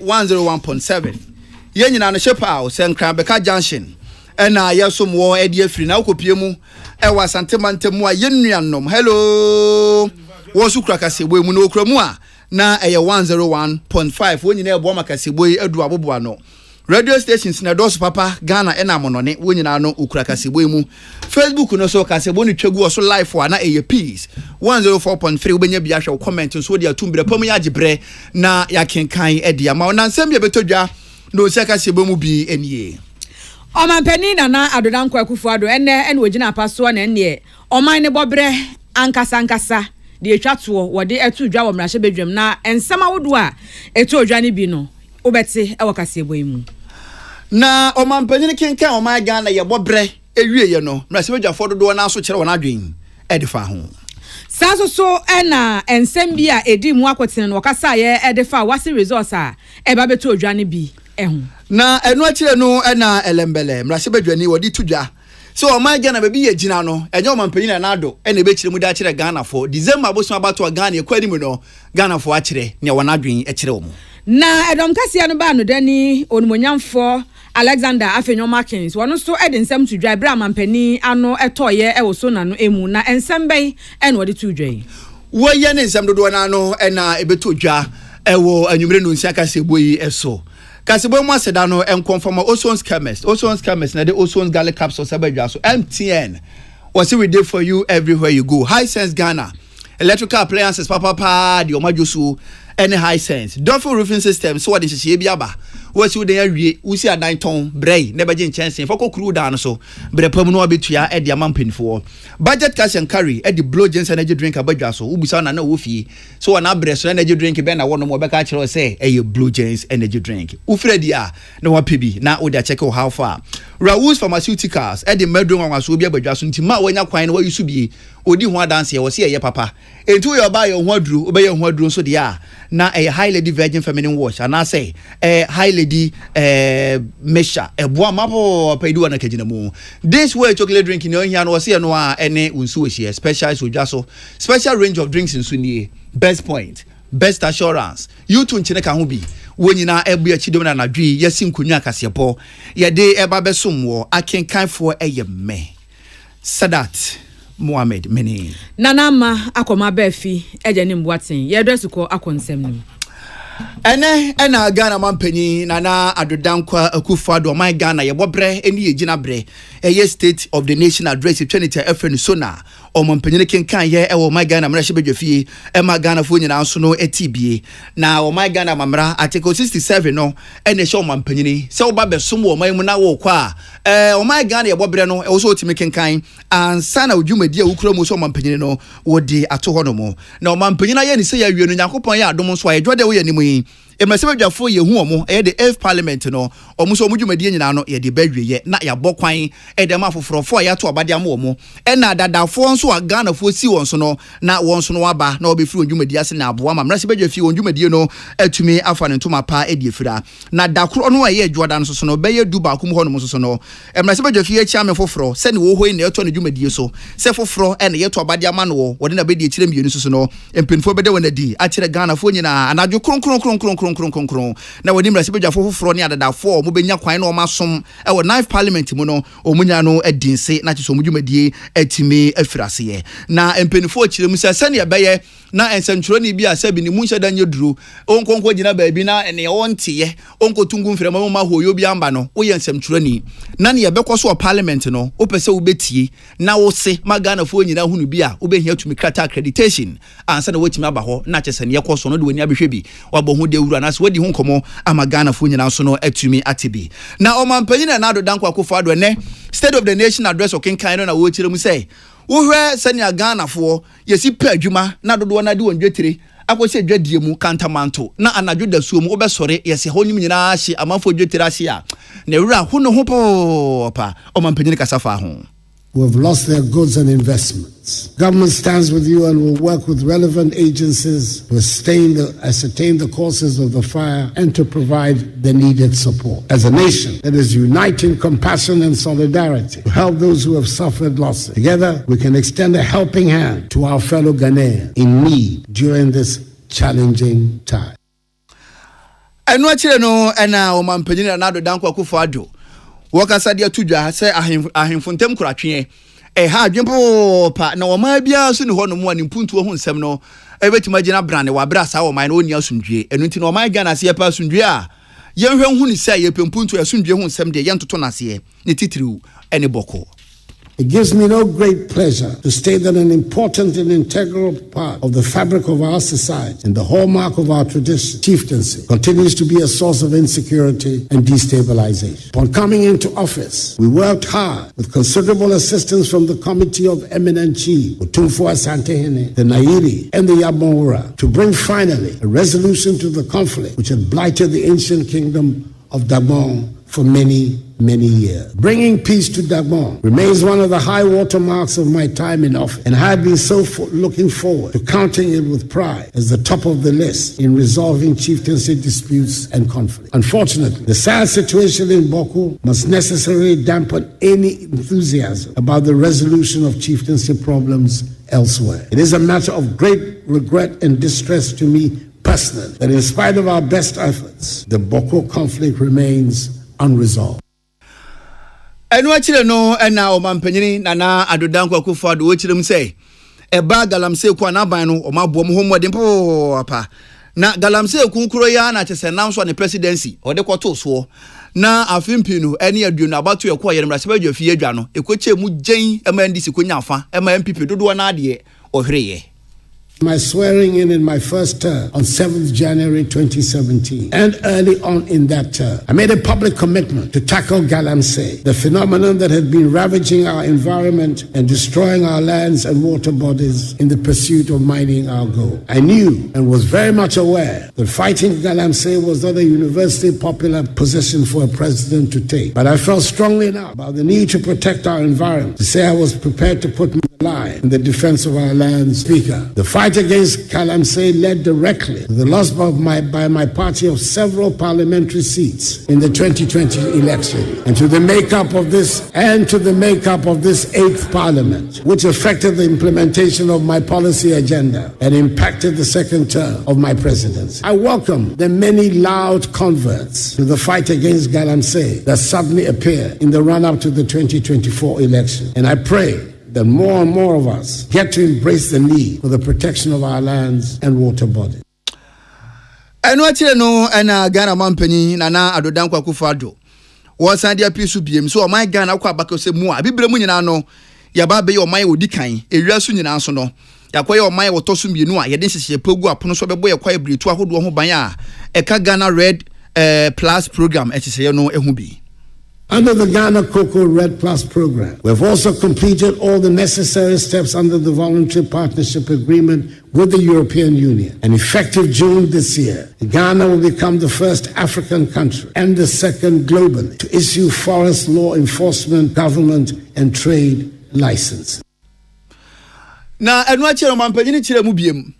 101.7 yen nyina no shepa Senkran Beka Junction ena yesom wo edi afiri na okopie mu e wa santemantemu a yennuanom hello wo su kura kasebo mu no okura mu a na eye 101.5 wo nyina ebo makasebo adu abobo ano radio stations na dos papa Ghana ena monone wo nyina no okura kasebo mu Facebook no so kasebo ni twegu o so live wa na eye peace 104.3 wo benya bia hwe comment so de atumbre pam ya gibre na ya kenkan e dia ma onansem bia betodwa no se kasebo mu bi enie Omampeni na adodankwa Akufo-Addo ene wogina paso na ene oman ne bobre ankasa de etwato wo de etudwa wo mrahye bedwam na ensama wodo a etu odwa ne bi no obete e wakasebo mu na omampeni kenkan oman Ghana ye bobre ewie ye no mrahye bedwafo dodo na so kire wona adwen edifa ho saso so ena ensem bi a edi mu akotene no wakasa ye edifa wase resource a eba betu odwa ne bi ehu na enu akire no na elembele mrahye bedwani wodi tudwa so o man Ghana bebi ye gina no enye o man panyin na ado na be kire mu da kire Ghana for December boso abato Ghana ekwani mu no Ghana for akire ne wona adwen akire wo mu na edom kase no ba no dani onumonyamfo Alexander Afenyo Markins wono so ede nsem tudwa bra mampani ano etoye e wo so na no emu na ensem bai ene wodi tudwa wo ye ne nsem dodo na no na ebetodwa ewo anwumre no nsia kase boyi eso kasebo mu aseda no enconfirm Ozone Chemist na the Ozone Garlic Capsule sabadwa so MTN was we did for you everywhere you go. High Sense Ghana electrical appliances papa the omajosu any High Sense Duffel roofing system so what is she biaba what you dey awie usi adan ton brei never gin chance for kokuru dan so bre pam no abetua e de amampenfo budget cash and carry e the blow gens energy drink abadwa so ubisa na wo fie so wana bre so energy drink be na wo no mo be ka kire say e blue gens energy drink ufredi a na wa pebi na wo dey check how far Raoul's Pharmaceuticals e the medron wanwa so bi abadwa so ntima wanya kwan na wa yusu bi odi ho adanse ye wo se ye papa entu yo ba ye ho aduru obe ye ho aduru so de a na a high lady virgin feminine wash and I say high lady mesha eboa mapo paidu na kagina mu this way chocolate drink no hia no se no a ene unsu we special so jaso special range of drinks nsu nie best point best assurance you tun chine ka ho bi wonyina ebu achidom na nadwi yesi nkonwa kasepo ye de eba besom wo akenkanfo eye me Sadat Mohammed Meni Nanama akoma befi eje ni mbwatin ye dwesuko akonsem nim ena Ghana mampanyi nana adodankwa Akufo-Addo my Ghana ye bobre eni ye gina bre eye state of the nation address Trinity FN sona o mampanyi kenkan ye e my Ghana mra shebedwafie e ma Ghana fo nyina so no etibie na o my Ghana mamra article 67 no ene she o mampanyi se oba besom o man mu na wo kwa o my Ghana ye bobre no e wo so otimi kenkan ansa na odwumadi a wukura mu so o mampanyi no wo de ato ho no mo na o mampanyi na ye ni se ya wie no Nyankopon ya adom so ayedwode wo ye ni mu Emesebedwafo ye hu omo e de F parliament no omo so omudwumadi nyina no ye de badwe ye na ya bokwan e de ma foforofo ya to abade am omo e na dadafo nso a Ghana fo si won so no na won so no aba na obefiri ondwumadi ase na aboa ma mrasebedwafi ondwumadi no atumi afa ne ntoma pa e de fira na dakro no ye adwoda no so no be ye du ba kum ho no so no emrasebedwafi ye chia me foforo se ne wo hoi na eto ne dwumadi so se foforo e na ye to abade am no wo de na be de kire mienu so no empinfo be de wona di a kire Ghana fo nyina anadwo kronkron na wadi mrasebedwafo foforo ne adadafo mo benya kwan na o masom e wo 9th parliament mu no omunya no edinse na chiso omudwumadie atimi afirase na empenifo akire mu se ne beye na ensentro ni bi asabi ni munhya danye duro onkonko gina baabi na ene wontiye onkotungu mfrema ma hoyo bi amba no wo yensemtro ni na ne yebekọ so parliament no opese wo betie na wo se magana fo nyina hunu bi a wo behia tumi krata accreditation ansa na wotimi aba ho na kyese ne yekọ so no de wani abehwe bi wabo ho de wura na so wadi ho nkomo amagana fo nyina so no atumi atibi na omampanyina na adodankwa Akufo-Addo ne state of the nation address okenkan no na wo kire mu say wo hwe senia Ghana fo yesi pa adwuma na dodo na de wondwetire akose dwadie mu kantamanto na anadwo da suo mu obesore yesi honyim nyina hye amanfo dwetire ahye a na wura ho no ho pa omampanyina kasafa ho who have lost their goods and investments. Government stands with you and will work with relevant agencies to ascertain the causes of the fire and to provide the needed support. As a nation that is united in compassion and solidarity to help those who have suffered losses, together we can extend a helping hand to our fellow Ghanaians in need during this challenging time. ɛno akyire no ɛna ɔmampanyini na adodankwa Akufo-Addo wɔkasa de atudwa sɛ ahemfo ntem kuratwe ɛha adwempo pa na ɔma bia so ne hɔ no mu ani mpuntuo ho nsɛm no ɛbɛtuma gina brane wabra sa ɔman no oni asundwe ɛno nti na ɔman Ghana se yɛpa asundwe a yɛnhwɛ hu ni sɛ yɛpempuntu asundwe ho nsɛm de yɛntoto nase ne titiriw ɛne bɔkɔ. It gives me no great pleasure to state that an important and integral part of the fabric of our society and the hallmark of our tradition, chieftaincy, continues to be a source of insecurity and destabilization. Upon coming into office, we worked hard with considerable assistance from the Committee of Eminent Chiefs, Otumfuo Asantehene, the Nairi, and the Yabonwura, to bring finally a resolution to the conflict which had blighted the ancient kingdom of Dagbon for many years. Bringing peace to Dagbon remains one of the high watermarks of my time in office, and I have been looking forward to counting it with pride as the top of the list in resolving chieftaincy disputes and conflicts. Unfortunately, the sad situation in Boku must necessarily dampen any enthusiasm about the resolution of chieftaincy problems elsewhere. It is a matter of great regret and distress to me personally that in spite of our best efforts, the Boko conflict remains unresolved. Enu achire no ena omampanyini na adodankwa Akufo-Addo ochirem sei eba galamsey ku anaban no omabom homode mpo apa na galamsey ku nkuro ya na chese nanso ne presidency ode kwoto so na afimpi no ene aduonu abato ekwo yere mrase badwafie adwa no ekoche mu gen ema ndisi konya afa ema MPP dodo na ade ohwereye. My swearing in my first term on 7th January 2017, and early on in that term, I made a public commitment to tackle galamsey, the phenomenon that had been ravaging our environment and destroying our lands and water bodies in the pursuit of mining our gold. I knew and was very much aware that fighting galamsey was not a universally popular position for a president to take, but I felt strongly enough about the need to protect our environment to say I was prepared to put my life in the defense of our land. Speaker, the fight against galamsey led directly to the loss by my party of several parliamentary seats in the 2020 election, and to the makeup of this 8th parliament, which affected the implementation of my policy agenda and impacted the second term of my presidency. I welcome the many loud converts to the fight against galamsey that suddenly appeared in the run-up to the 2024 election, and I pray that more and more of us get to embrace the need for the protection of our lands and water bodies. Enu achire no ena Ghana mampani na adodankwa Akufo-Addo wosan dia pisu biem so oman Ghana akwa bakose mu a bibre mu nyina no yaba be oman odikan ewia so nyina so no yakoye oman wotoso mienu a yede hyehyɛ pogu apono so bebo yakwa ebretu ahodo ho ban a eka Ghana Red Plus program hyehyɛ no ehu bi. Under the Ghana Cocoa Red Plus program, we've also completed all the necessary steps under the voluntary partnership agreement with the European Union. And effective June this year, Ghana will become the first African country and the second globally to issue forest law enforcement, government, and trade licenses. Na enu achire mampanyini chire mu biem.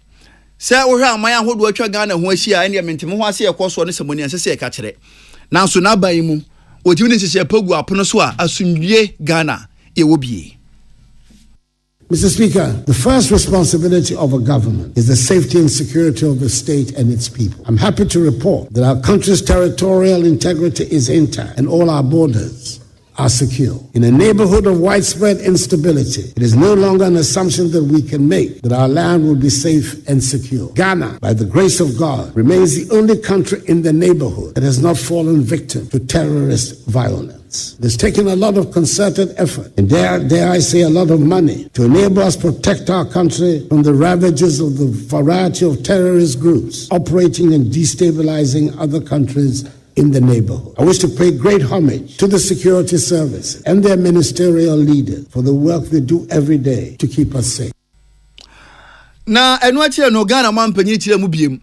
Sɛ wo hwɛ aman ahodo atwa Ghana ho ahia ene mentemo ho ase ekoso ne semoni ansese e ka kire. Nanso na ban mu Mr. Speaker, the first responsibility of a government is the safety and security of the state and its people. I'm happy to report that our country's territorial integrity is intact and all our borders are secure. In a neighborhood of widespread instability, it is no longer an assumption that we can make that our land will be safe and secure. Ghana, by the grace of God, remains the only country in the neighborhood that has not fallen victim to terrorist violence. It has taken a lot of concerted effort, and dare I say a lot of money, to enable us to protect our country from the ravages of the variety of terrorist groups operating and destabilizing other countries in the neighborhood. I wish to pay great homage to the security service and their ministerial leaders for the work they do every day to keep us safe. Na enu achire no Ghana mampanyini chire mu biem.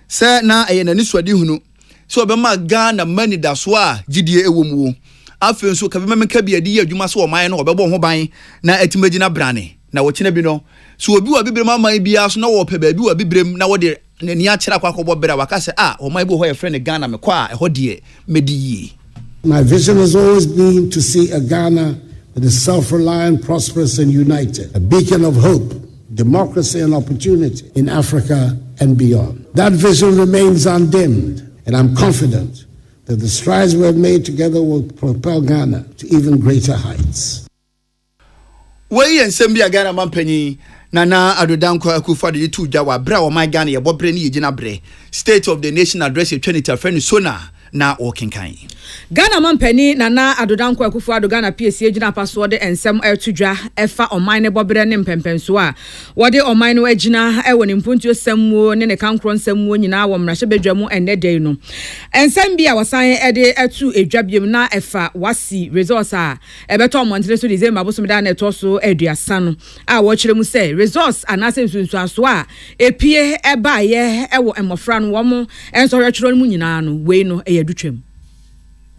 Se na na ni swadi hunu. So obema Ghana mani da so a gidie ewomu. Afen so kabema menka bia di adwuma so oman no obebo ho ban na atimagina brane. Na wo kine bi no. So obi wa bibrem aman bia so na wo pe ba bi wa bibrem na wo de ni achira kwa kobo bera waka se oman bi ho ye friend Ghana me kwa e ho de medi. My vision has always been to see a Ghana that is self-reliant, prosperous and united, a beacon of hope, democracy and opportunity in Africa and beyond. That vision remains undimmed And I'm confident that the strides we have made together will propel Ghana to even greater heights. Wey ensem bia Ghana mampanyi Nana Adodankwa Akufo-Addo yitu dwa wa bra o my Ghana ye bobre ni yegina bre State of the Nation address 20 friend sona na okenkan Ghana mampani Nana Adodankwa Akufo-Addo Ghana PSC agina paso de ensem etudwa efa oman ne bobre ne mpempenso a wode oman no agina ewo ne mpuntuo sammuo ne kankro sammuo nyina wo mrahye bedwamu enne dey no ensem bia wasan ede etu edwabiem na efa wasi resource a ebeto montre so December bosom da na etoso aduasa no a wo kire mu say resource anase nsunsuaso a epie eba ye ewo emofra no wo mo enso hwetwero mu nyina no we no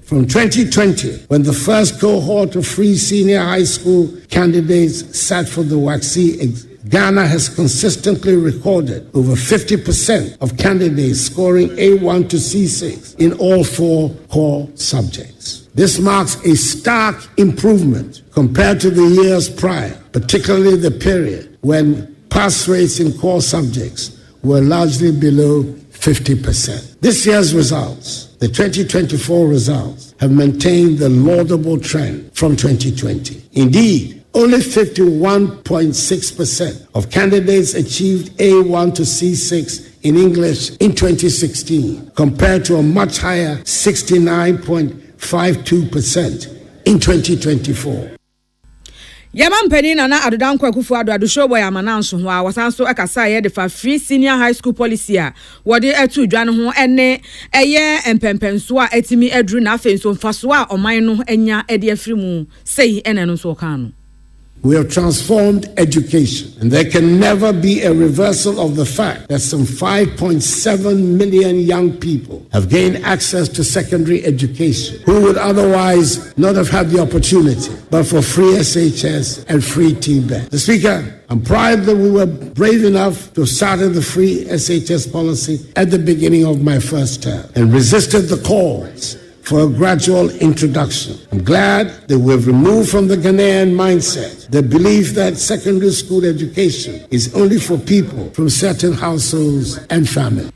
From 2020, when the first cohort of free senior high school candidates sat for the WACC, Ghana has consistently recorded over 50% of candidates scoring A1 to C6 in all 4 core subjects. This marks a stark improvement compared to the years prior, particularly the period when pass rates in core subjects were largely below 50%. This year's results, the 2024 results, have maintained the laudable trend from 2020. Indeed, only 51.6% of candidates achieved A1 to C6 in English in 2016, compared to a much higher 69.52% in 2024. Yamampani Nana Adodankwa Akufo-Addo adushobo ya mananso ho a wasanso akasa ye de fa free senior high school policy a wode etu dwa no ho ene eye empempenso a etimi adru na afenso mfaso a oman no enya ede afiri mu sei ene no so kan no. We have transformed education, and there can never be a reversal of the fact that some 5.7 million young people have gained access to secondary education who would otherwise not have had the opportunity but for free SHS and free TBET. The Speaker, I'm proud that we were brave enough to have started the free SHS policy at the beginning of my first term and resisted the calls for a gradual introduction. I'm glad that we've removed from the Ghanaian mindset the belief that secondary school education is only for people from certain households and families.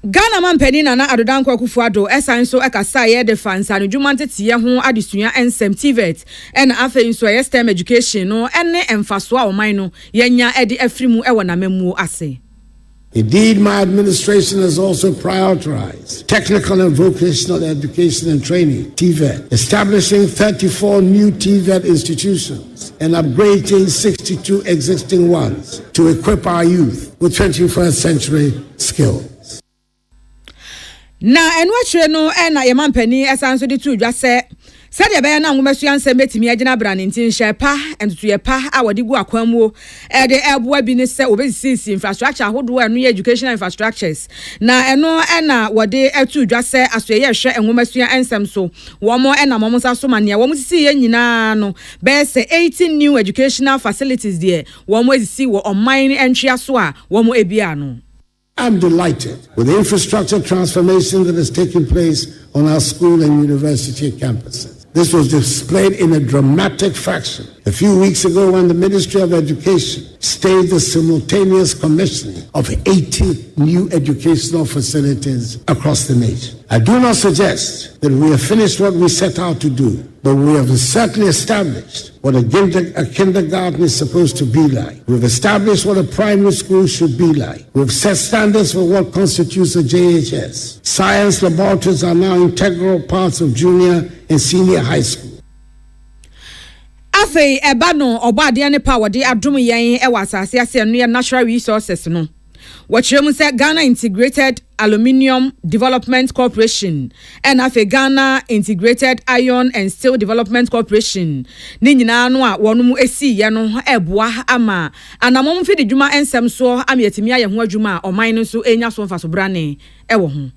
Ghana mampani Nana Adodankwa Akufo-Addo esan so akasa ye de fansa no dwumante tie ho adesua ensem TVET en afa so ye STEM education no ene emfaso a oman no yenya ede afrimu e wona mamu ase. Indeed, my administration has also prioritized technical and vocational education and training, TVET, establishing 34 new TVET institutions and upgrading 62 existing ones to equip our youth with 21st century skills. Na enwachre no na yemampani esanso de tu dwa se sadia be na ngomesu ansem betimi agina bra ne ntin shepa entutu ye pa a wodi gu akwamuo de eboa bi ne se obesisi infrastructure hodo anu educational infrastructures na eno na wodi atu dwa se aso ye hwe ngomesu ansem so wo mo na mo sa so mane wo mo sisi ye nyina no be se 18 new educational facilities there wo mo sisi wo oman entria so a wo mo ebia no. I'm delighted with the infrastructure transformation that has taken place on our school and university campuses. This was displayed in a dramatic fashion a few weeks ago when the Ministry of Education staged the simultaneous commissioning of 80 new educational facilities across the nation. I do not suggest that we have finished what we set out to do, but we have certainly established what a kindergarten is supposed to be like. We've established what a primary school should be like. We've set standards for what constitutes a JHS. Science laboratories are now integral parts of junior and senior high school. Afei eba no obade ne power de adom yen e wasase ase no natural resources no. Wachiremu se Ghana Integrated Aluminium Development Corporation and afe Ghana Integrated Iron and Steel Development Corporation ni nyina no a wono esi ye no eboa ama anamom fi de dwuma ensem so amietimi aye ho adwuma oman no so enya so mfa so brane ewo ho.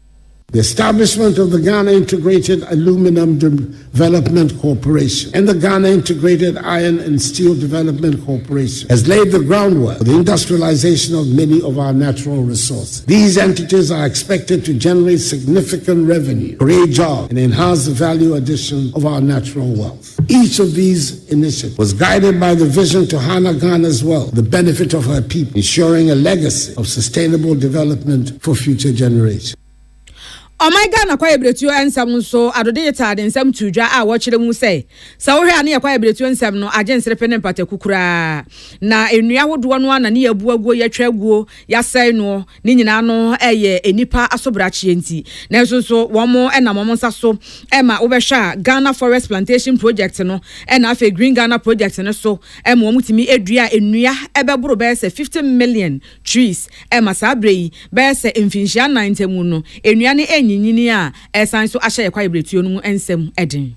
The establishment of the Ghana Integrated Aluminum Development Corporation and the Ghana Integrated Iron and Steel Development Corporation has laid the groundwork for the industrialization of many of our natural resources. These entities are expected to generate significant revenue, create jobs, and enhance the value addition of our natural wealth. Each of these initiatives was guided by the vision to harness Ghana's wealth, the benefit of her people, ensuring a legacy of sustainable development for future generations. my Ghana kwa ebretu ensam so adode yetade ensam tudwa a wo kire mu sei sa wo hwe ane yakwa ebretu ensam no agensere pene mpate kukura na enua hodo no ana ne yabu aguo yetwa aguo yasai no ne nyina no eye enipa asobrache enti na so womo enam nsa so ema wo behwa Ghana Forest Plantation Project no ena afa Green Ghana Project no so ema wo mutimi edua enua ebeboro be se 50 million trees ema sabrei be se mfinhia 90 mu no enua ne nyini a esan so ahye yakwa ebretuo no mu ensem eden.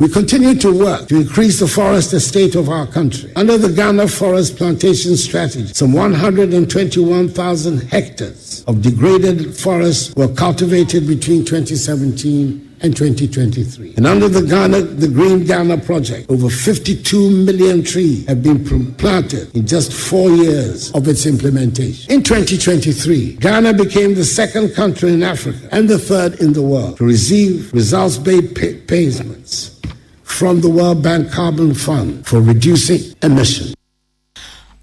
We continue to work to increase the forest estate of our country. Under the Ghana Forest Plantation Strategy, some 121,000 hectares of degraded forests were cultivated between 2017 and 2023. And under the Green Ghana Project, over 52 million trees have been planted in just 4 years of its implementation. In 2023, Ghana became the second country in Africa and the third in the world to receive results-based payments from the World Bank Carbon Fund for reducing emissions.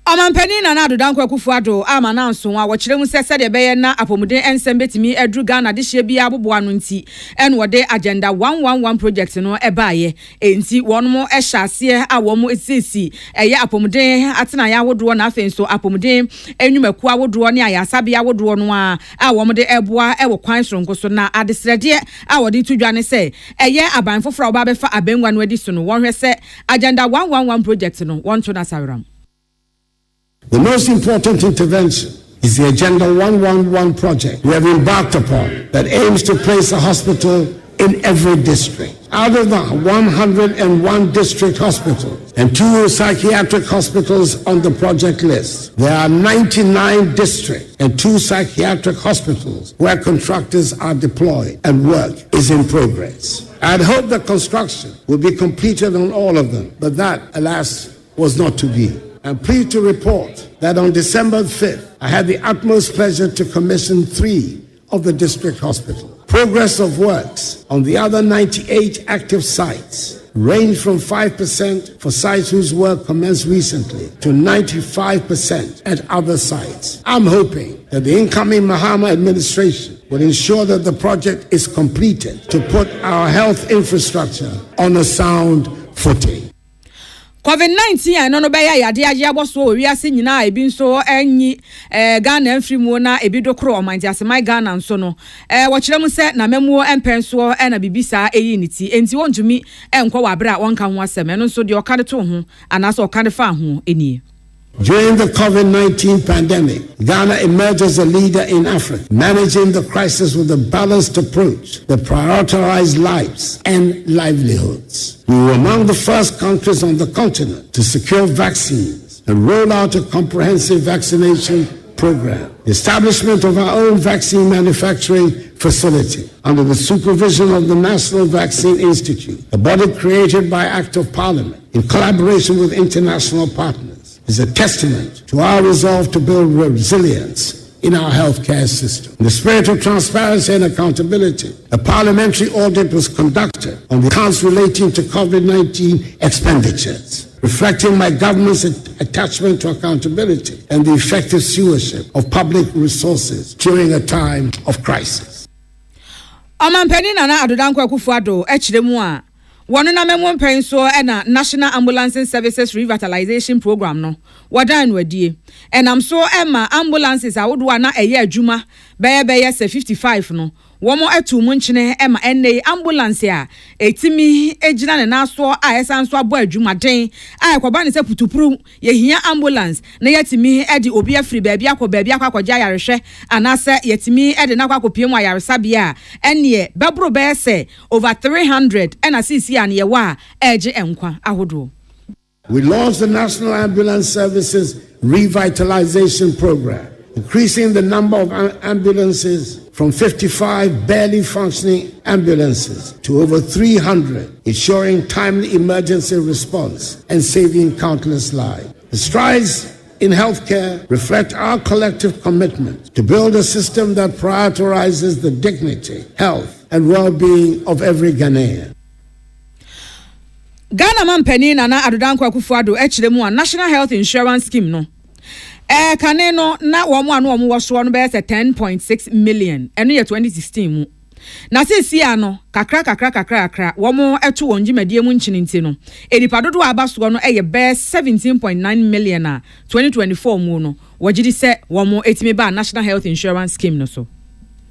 Amampeni na adodankwa akufuado ama na nso a wo kire mu sese de beye na apomuden ensem betimi edru Ghana de hye bia aboboa no nti ene wode agenda 111 project no ebaaye enti wonmo ehyaase a wo mo esisi eye apomuden atena ya wodo na afenso apomuden enwumaku awodo ne ayasabia wodo no a wo mo de eboa ewo kwan soronko so na adesrede a wode tudwa ne se eye aban foforo oba befa abenwa no adi so no wonhwe se agenda 111 project no wonto na saweram. The most important intervention is the Agenda 111 project we have embarked upon that aims to place a hospital in every district. Out of the 101 district hospitals and 2 psychiatric hospitals on the project list, there are 99 district and 2 psychiatric hospitals where contractors are deployed and work is in progress. I'd hoped that construction would be completed on all of them, but that, alas, was not to be. I'm pleased to report that on December 5th, I had the utmost pleasure to commission 3 of the district hospitals. Progress of works on the other 98 active sites range from 5% for sites whose work commenced recently to 95% at other sites. I'm hoping that the incoming Mahama administration will ensure that the project is completed to put our health infrastructure on a sound footing. COVID-19 ano no beya yade age aboso owiase nyina ebi nso anyi Ghana mfrimu na ebi dokro omanti asemai Ghana nso no wo kire mu se na memuo empenso na bibisa eyi niti enti wontumi enkwa wabra wonka ho asem no nso de okade to ho anaso okade fa ho eni. During the COVID-19 pandemic, Ghana emerged as a leader in Africa, managing the crisis with a balanced approach that prioritized lives and livelihoods. We were among the first countries on the continent to secure vaccines and roll out a comprehensive vaccination program. The establishment of our own vaccine manufacturing facility under the supervision of the National Vaccine Institute, a body created by Act of Parliament in collaboration with international partners, is a testament to our resolve to build resilience in our healthcare system. In the spirit of transparency and accountability, a parliamentary audit was conducted on the accounts relating to COVID-19 expenditures, reflecting my government's attachment to accountability and the effective stewardship of public resources during a time of crisis. Amampeni na adodankwa akufuado echiremu a One na memo penso ena National Ambulance Services Revitalization Program no wadan wadie enam so ema ambulances awodo na eye adwuma beye se 55 no womo etu mu nchene ema ene ambulance a etimi ejina ne naso a esanso abo adwuma den a ekoba ne se putupuru ye hia ambulance na yetimi edi obi afiri baabi akwaja yarehwe anase yetimi edi na kwakopie mu ayaresa bia ene bebro be se over 300 ena cc an ye wa eje enkwa ahodo. We launched the National Ambulance Services Revitalization Program, increasing the number of ambulances from 55 barely functioning ambulances to over 300, ensuring timely emergency response and saving countless lives. The strides in healthcare reflect our collective commitment to build a system that prioritizes the dignity, health, and well-being of every Ghanaian. Ghana mampeni na adodankwa akufuado echiremu a National Health Insurance Scheme no kane no na womo anu womo wo so no be 10.6 million eno ye 2016 mu na sesi ano kakra womo eto won dwumadie mu nkyinti no edipa dodo abaso no eye be 17.9 million a 2024 mu no wogidi se womo etimi ba National Health Insurance Scheme no so.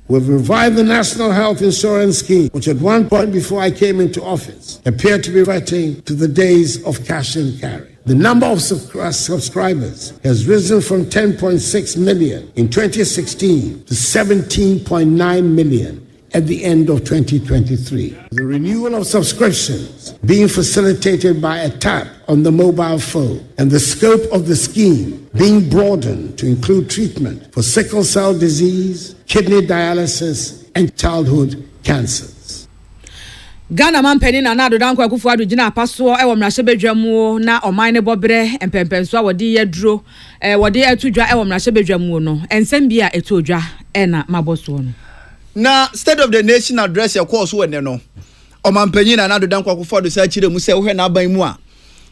We've revived the National Health Insurance Scheme, which at one point before I came into office appeared to be reverting to the days of cash and carry. The number of subscribers has risen from 10.6 million in 2016 to 17.9 million at the end of 2023. The renewal of subscriptions being facilitated by a tap on the mobile phone and the scope of the scheme being broadened to include treatment for sickle cell disease, kidney dialysis, and childhood cancers. Ghana man penny na Adodan Kwaku Ado gina apaso e wo mrahye bedwamu na oman ne bobre empempenso a wodi yeduro wodi atudwa e wo mrahye bedwamu no ensem bia etodwa e na maboso no na State of the Nation address ya course we ne no oman penny na Adodan Kwaku Ado sa chire mu se wo hwe na aban mu a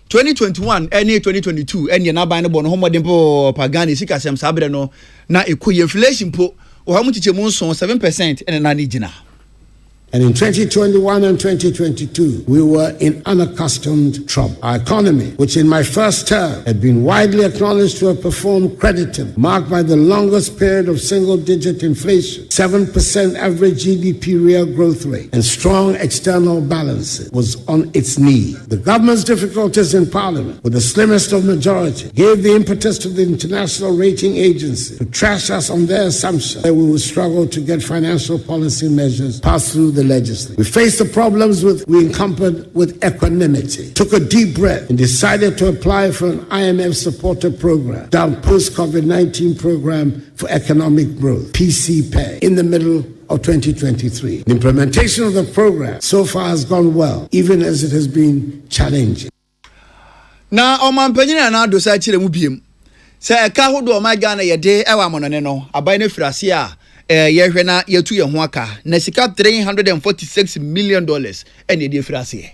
2021 ene 2022 ene na aban ne bo no homodin po pagani sika sem sabre no na ekoye inflation po wo ha mu chiche mu nso 7% ene na ni gina. And in 2021 and 2022, we were in unaccustomed trouble. Our economy, which in my first term had been widely acknowledged to have performed creditably, marked by the longest period of single-digit inflation, 7% average GDP real growth rate, and strong external balances, was on its knees. The government's difficulties in Parliament, with the slimmest of majority, gave the impetus to the international rating agency to trash us on their assumption that we would struggle to get financial policy measures passed through the legislature. We faced the problems we encountered with equanimity, took a deep breath, and decided to apply for an IMF-supported program, dubbed Post-COVID-19 Program for Economic Growth, PCPE, in the middle of 2023. The implementation of the program so far has gone well, even as it has been challenging. Na oman penyina na do sa chire mu biem. Se eka hodo oman Ghana yede ewa monone no, abai na firase a yehwe na yetu ye ho aka na sika $346 million ene de firase.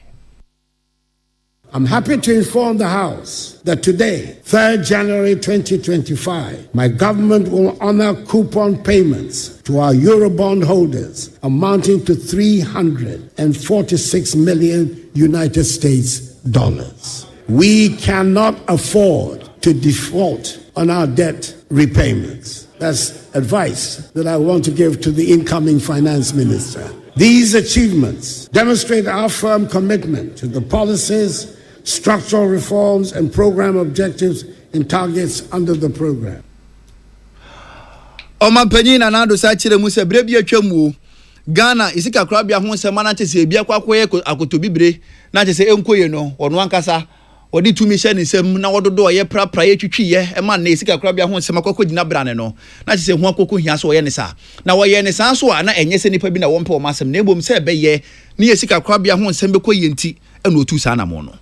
I'm happy to inform the House that today, 3rd January 2025, my government will honor coupon payments to our Eurobond holders amounting to $346 million United States dollars. We cannot afford to default on our debt repayments. That's advice that I want to give to the incoming finance minister. These achievements demonstrate our firm commitment to the policies, structural reforms, and program objectives and targets under the program. Oman penyina na do sa chire mu se bre bia twam Ghana isika kra bia ho se mana chese bia kwakoye akotobibre na chese enkoye no ono ankasa odi tumi hye ne sem na wododo ye prapra ye twitwiye e man na isika kra bia ho se makoko gina brane no na chese ho akoko hia so ye ne sa na wo ye ne sa so a na enye se nipa bi na wo mpe wo masem na ebom se be ye ne isika kra bia ho se bekoye nti e no tu sa na mo no.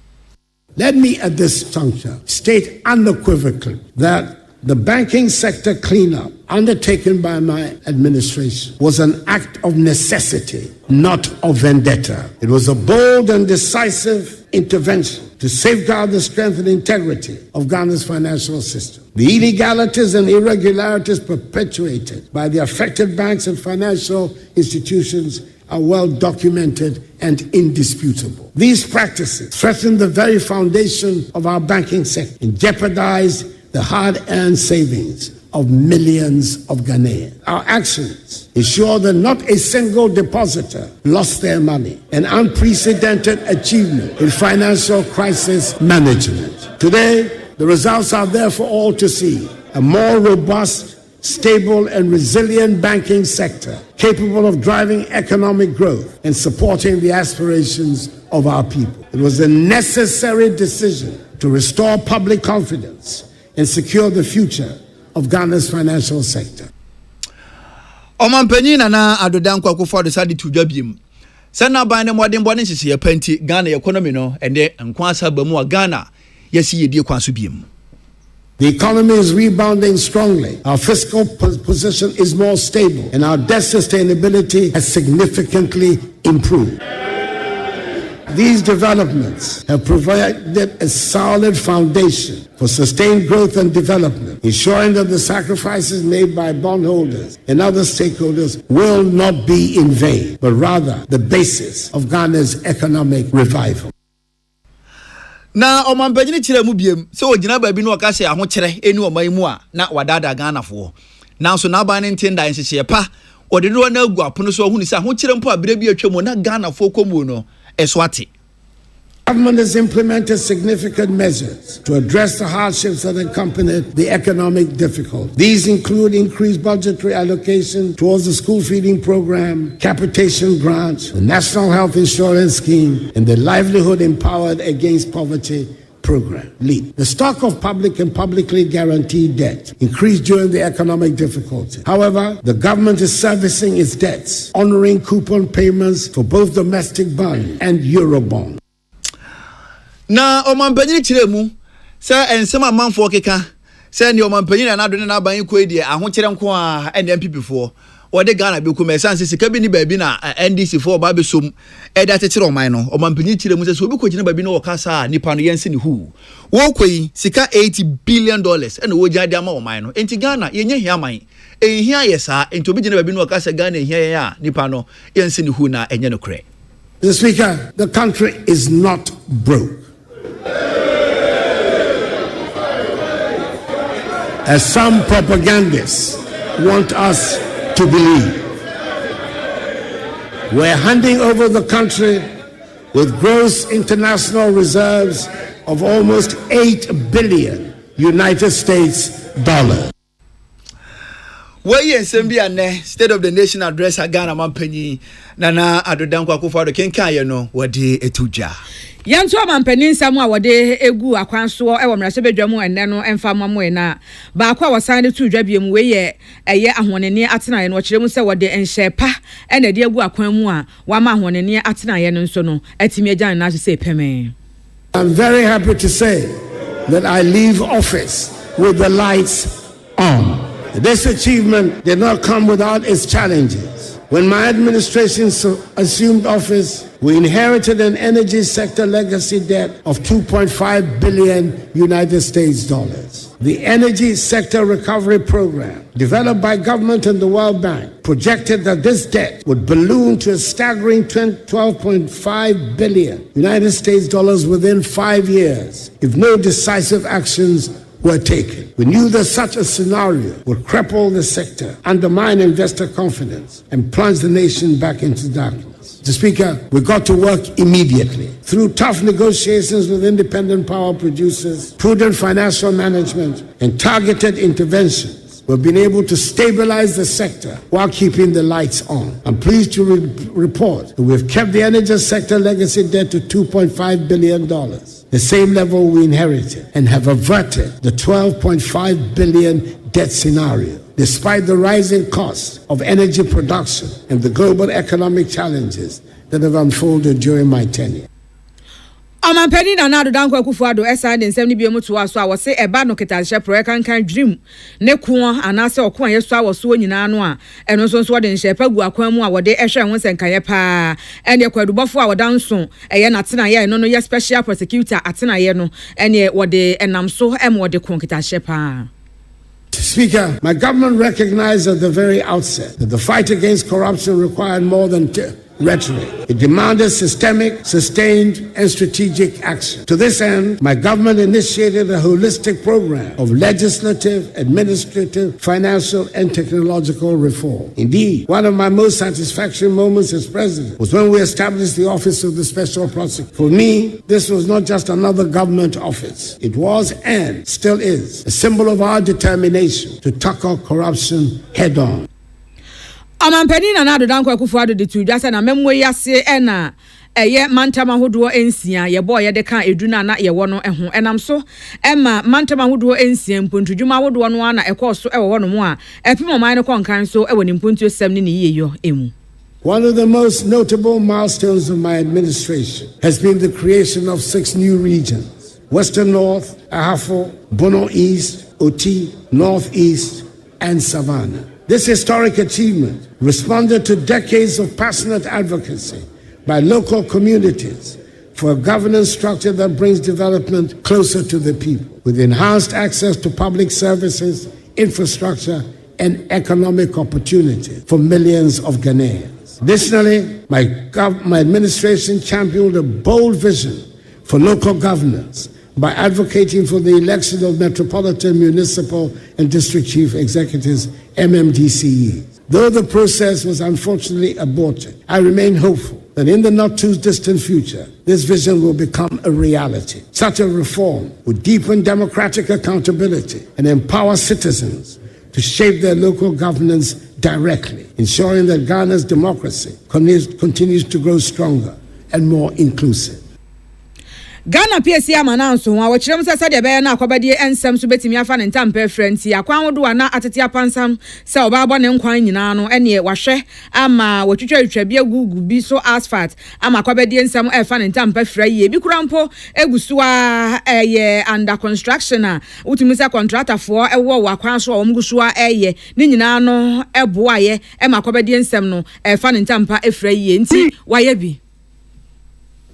Let me at this juncture state unequivocally that the banking sector cleanup undertaken by my administration was an act of necessity, not of vendetta. It was a bold and decisive intervention to safeguard the strength and integrity of Ghana's financial system. The illegalities and irregularities perpetuated by the affected banks and financial institutions are well documented and indisputable. These practices threaten the very foundation of our banking sector and jeopardize the hard-earned savings of millions of Ghanaians. Our actions ensure that not a single depositor lost their money, an unprecedented achievement in financial crisis management. Today, the results are there for all to see. A more robust, stable and resilient banking sector capable of driving economic growth and supporting the aspirations of our people. It was a necessary decision to restore public confidence and secure the future of Ghana's financial sector. Oman penyina na Adodan Kwaku Ado sa di tudwa biem. Sana ban ne modern bone nhye ye panti Ghana economy no ende nkwansa ba mu a Ghana yesi ye die kwanso biem. The economy is rebounding strongly. Our fiscal position is more stable, and our debt sustainability has significantly improved. These developments have provided a solid foundation for sustained growth and development, ensuring that the sacrifices made by bondholders and other stakeholders will not be in vain, but rather the basis of Ghana's economic revival. Na omanpanyini kyerɛ mu biem sɛ ogina baabi no ɔka sɛ ahokyerɛ eni ɔman mu a na wadada Ghanafoɔ nanso na aban ne ntenda nhyehyɛ pa ɔde no na agu apono so ɔhu ni sɛ ahokyerɛ mpo abere bi atwa mu na Ghanafoɔ kɔmu no ɛso ate. Government has implemented significant measures to address the hardships that accompanied the economic difficulties. These include increased budgetary allocation towards the school feeding program, capitation grants, the National Health Insurance Scheme, and the Livelihood Empowered Against Poverty program, LEAP. The stock of public and publicly guaranteed debt increased during the economic difficulty. However, the government is servicing its debts, honoring coupon payments for both domestic bond and Eurobond. Na omanpanyini kyerɛ mu sɛ ensɛm amanfoɔ keka sɛ ne omanpanyini na adone na aban kɔ die ahokyerɛ nko a NPP foɔ wɔde Ghana bi kuma ɛsan sika bi ni baabi na NDC foɔ ba besom ɛda tetere ɔman no omanpanyini kyerɛ mu sɛ obi kɔ gyina baabi na wɔkasa nipa no yɛnse ne hu wɔkɔ yi sika $80 billion ɛna wɔgya de ama ɔman no enti Ghana yɛnyɛ hia man ehia yɛ saa enti obi gyina baabi na wɔkasa Ghana ehia yɛ a nipa no yɛnse ne hu na ɛnyɛ no korɛ. Mr. Speaker, the country is not broke. As some propagandists want us to believe. We're handing over the country with gross international reserves of almost $8 billion United States dollars. Where ensem bi ane State of the Nation address Ghana mampanyi Nana Adodankwa Akufo-Addo kenkan no wode etuja. Yanto amampanin samu a wode egu akwanso e wo mrase bedwa mu enne no emfa mamu na ba akwa wasan de tudwa biem we ye eye ahonene atenaye no kire mu se wode enhyepa e na de egu akwan mu a wa ma ahonene atenaye no nso no atimi agyan na se peme. I'm very happy to say that I leave office with the lights on. This achievement did not come without its challenges. When my administration assumed office, we inherited an energy sector legacy debt of $2.5 billion United States dollars. The Energy Sector Recovery Program, developed by government and the World Bank, projected that this debt would balloon to a staggering $12.5 billion United States dollars within 5 years if no decisive actions were taken. We knew that such a scenario would cripple the sector, undermine investor confidence, and plunge the nation back into darkness. Mr. Speaker, we got to work immediately. Through tough negotiations with independent power producers, prudent financial management, and targeted interventions, we've been able to stabilize the sector while keeping the lights on. I'm pleased to report that we've kept the energy sector legacy debt to $2.5 billion. The same level we inherited, and have averted the $12.5 billion debt scenario, despite the rising costs of energy production and the global economic challenges that have unfolded during my tenure. Amampani Nana Adodankwa Akufo-Addo esa de nsem ni bi mu to aso a wo se eba no ketashe proyekan kan dream ne ko anase okon yeso a wo so nyina no a eno so wo de nhyepa gu akwan mu a wo de ehwe ho senkaye pa ene kwadubofo a wo danso eye na tena ye no ye special prosecutor atena ye no ene wo de enam so em wo de kon ketashe pa. Speaker, my government recognized at the very outset that the fight against corruption required more than rhetoric. It demanded systemic, sustained, and strategic action. To this end, my government initiated a holistic program of legislative, administrative, financial, and technological reform. Indeed, one of my most satisfactory moments as president was when we established the Office of the Special Prosecutor. For me, this was not just another government office. It was and still is a symbol of our determination to tackle corruption head on. Amampani Nana Adodankwa Akufo-Addo de tudwa se na memwo yase na eye mantama hodo ensia ye boy ye de kan eduna na ye wo no ho enam so ema mantama hodo ensia mpontudwuma hodo no na ekoso e wo no mo a epimoman no konkan so e wo ni mpontu sem ni yeyo emu. One of the most notable milestones of my administration has been the creation of 6 new regions: Western North, Ahafo, Bono East, Oti, Northeast, and Savannah. This historic achievement responded to decades of passionate advocacy by local communities for a governance structure that brings development closer to the people, with enhanced access to public services, infrastructure, and economic opportunity for millions of Ghanaians. Additionally, my administration championed a bold vision for local governance by advocating for the election of Metropolitan, Municipal, and District Chief Executives, MMDCEs. Though the process was unfortunately aborted, I remain hopeful that in the not-too-distant future, this vision will become a reality. Such a reform would deepen democratic accountability and empower citizens to shape their local governance directly, ensuring that Ghana's democracy continues to grow stronger and more inclusive. Ghana PSC amananso wa wɔkyerɛm sɛ sɛ de bɛyɛ na akɔbɛde ensɛm so betimi afa ne ntampa frɛnti akwan wodo ana atete apansam sɛ ɔbaabɔ ne nkwan nyinaa no ɛne wahwɛ ama wɔtwitwa bi agugu bi so asphalt ama akɔbɛde ensɛm ɛfa ne ntampa frɛ yie bi kurampo egusu a ɛyɛ under construction a wotumi sɛ contractor for ɛwɔ wɔ akwan so a wɔn gusu a ɛyɛ ne nyinaa no ɛboayɛ ɛma akɔbɛde ensɛm no ɛfa ne ntampa frɛ yie nti wayɛ bi.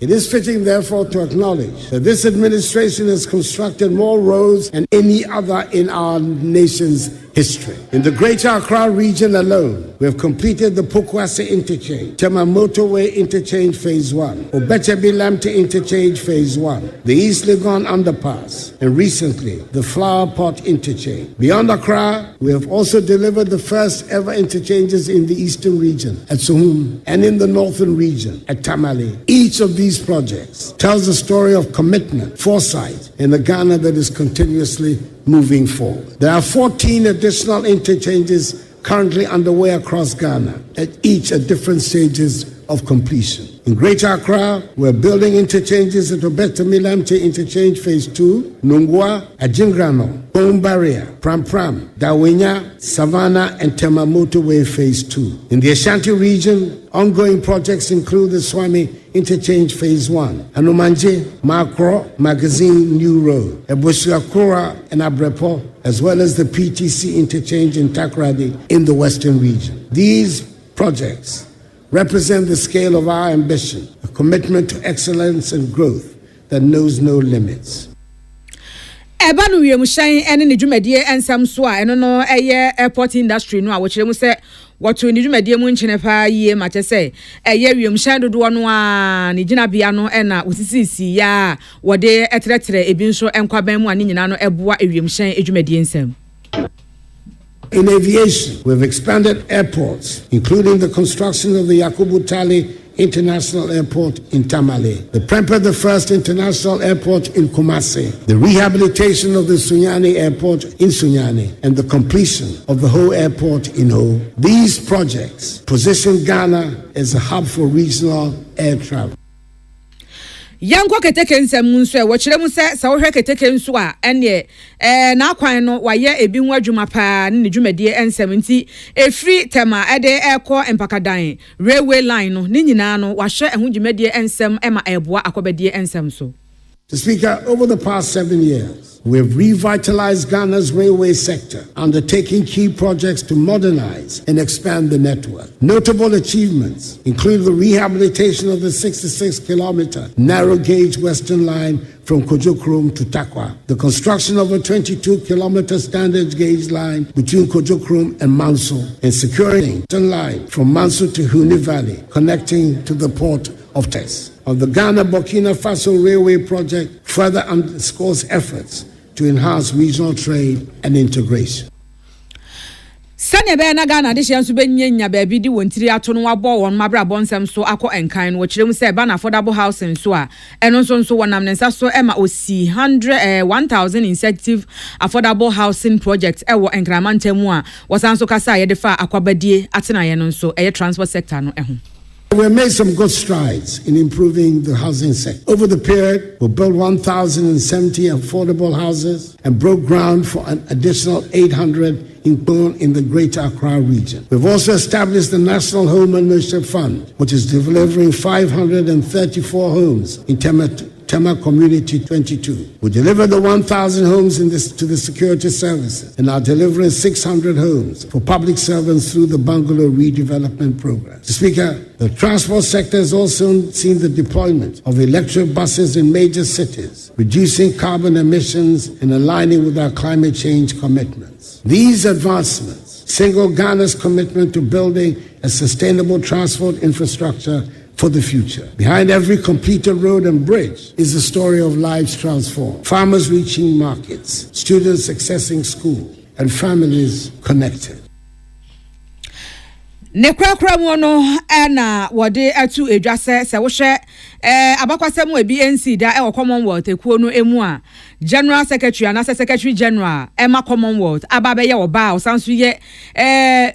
It is fitting, therefore, to acknowledge that this administration has constructed more roads than any other in our nation's history. In the Greater Accra region alone, we have completed the Pokwase Interchange, Tema Motorway Interchange Phase 1, Obetebi Lamte Interchange Phase 1, the East Legon Underpass, and recently, the Flower Pot Interchange. Beyond Accra, we have also delivered the first ever interchanges in the Eastern region at Suhum and in the Northern region at Tamale. Each of these projects tells a story of commitment, foresight, in a Ghana that is continuously moving forward. There are 14 additional interchanges currently underway across Ghana, each at different stages of completion. In Greater Accra, we're building interchanges at Obetemi Lamte Interchange Phase 2, Nungwa, Ajingrano, Bone Barrier, Pram Pram, Dawenya, Savannah, and Tema Motorway Phase 2. In the Ashanti region, ongoing projects include the Swami Interchange Phase 1, Anumanje, Makro, Magazine New Road, Ebusiakura, and Abrepo, as well as the PTC Interchange in Takrady in the Western region. These projects represent the scale of our ambition, a commitment to excellence and growth that knows no limits. Eba no wiem hyɛn ene ne dwumadie ensam so a eno no ɛyɛ airport industry no a wɔkyerɛ mu sɛ wɔto ne dwumadie mu nkyene pa yie ma kyɛ sɛ ɛyɛ wiem hyɛn dodo no a ne gyinabea no ɛna wosisisi ya wɔde ɛtrɛtrɛ ebi nso ɛnkwaban mu a ne nyina no ɛboa wiem hyɛn dwumadie ensam. In aviation, we've expanded airports, including the construction of the Yakubu Tali International Airport in Tamale, the Prempeh the First International Airport in Kumasi, the rehabilitation of the Sunyani Airport in Sunyani, and the completion of the Ho Airport in Ho. These projects position Ghana as a hub for regional air travel. Yanko keteke nsɛm nso e wɔkyerɛ mu sɛ sɛ wohwɛ keteke nso a ɛne na akwan no wayɛ ebi ho adwuma pa ne dwumadie nsɛm nti efri tema ɛde ɛkɔ empakadan railway line no ne nyinaa no wahwɛ ɛho dwumadie nsɛm ɛma ɛboa akɔbadie nsɛm so. Mr. Speaker, over the past 7 years, we have revitalized Ghana's railway sector, undertaking key projects to modernize and expand the network. Notable achievements include the rehabilitation of the 66-kilometer narrow-gauge Western Line from Kojokrom to Takwa, the construction of a 22-kilometer standard-gauge line between Kojokrom and Manso, and securing the Western Line from Manso to Huni Valley, connecting to the port of Tess. Of the Ghana-Burkina Faso Railway Project further underscores efforts to enhance regional trade and integration. Sanya be na Ghana de hye nso benyanya ba bi di wontiri ato no wabɔ won mabra bonsam so akɔ enkan no wɔkyerɛ mu sɛ ba na affordable housing so a ɛno nso wonam ne nsa so ɛma osi 1000 incentive affordable housing project ɛwɔ enkramantam a wɔsan so kasa yɛde fa akwabadie atena yɛ no nso ɛyɛ transport sector no ɛho. We have made some good strides in improving the housing sector. Over the period, we built 1,070 affordable houses and broke ground for an additional 800 in the Greater Accra region. We've also established the National Home Ownership Fund, which is delivering 534 homes in Tema Tema Community 22. We delivered the 1,000 homes to the security services and are delivering 600 homes for public servants through the Bungalow Redevelopment Program. Mr. Speaker, the transport sector has also seen the deployment of electric buses in major cities, reducing carbon emissions and aligning with our climate change commitments. These advancements signal Ghana's commitment to building a sustainable transport infrastructure for the future. Behind every completed road and bridge is the story of lives transformed, farmers reaching markets, students accessing school, and families connected. Ne krakra mu no na wode atu edwase se wo hwe abakwasem we BNC da e Commonwealth ekuo no emu a General Secretary and Secretary General Emma Commonwealth ababe ye oba osanso ye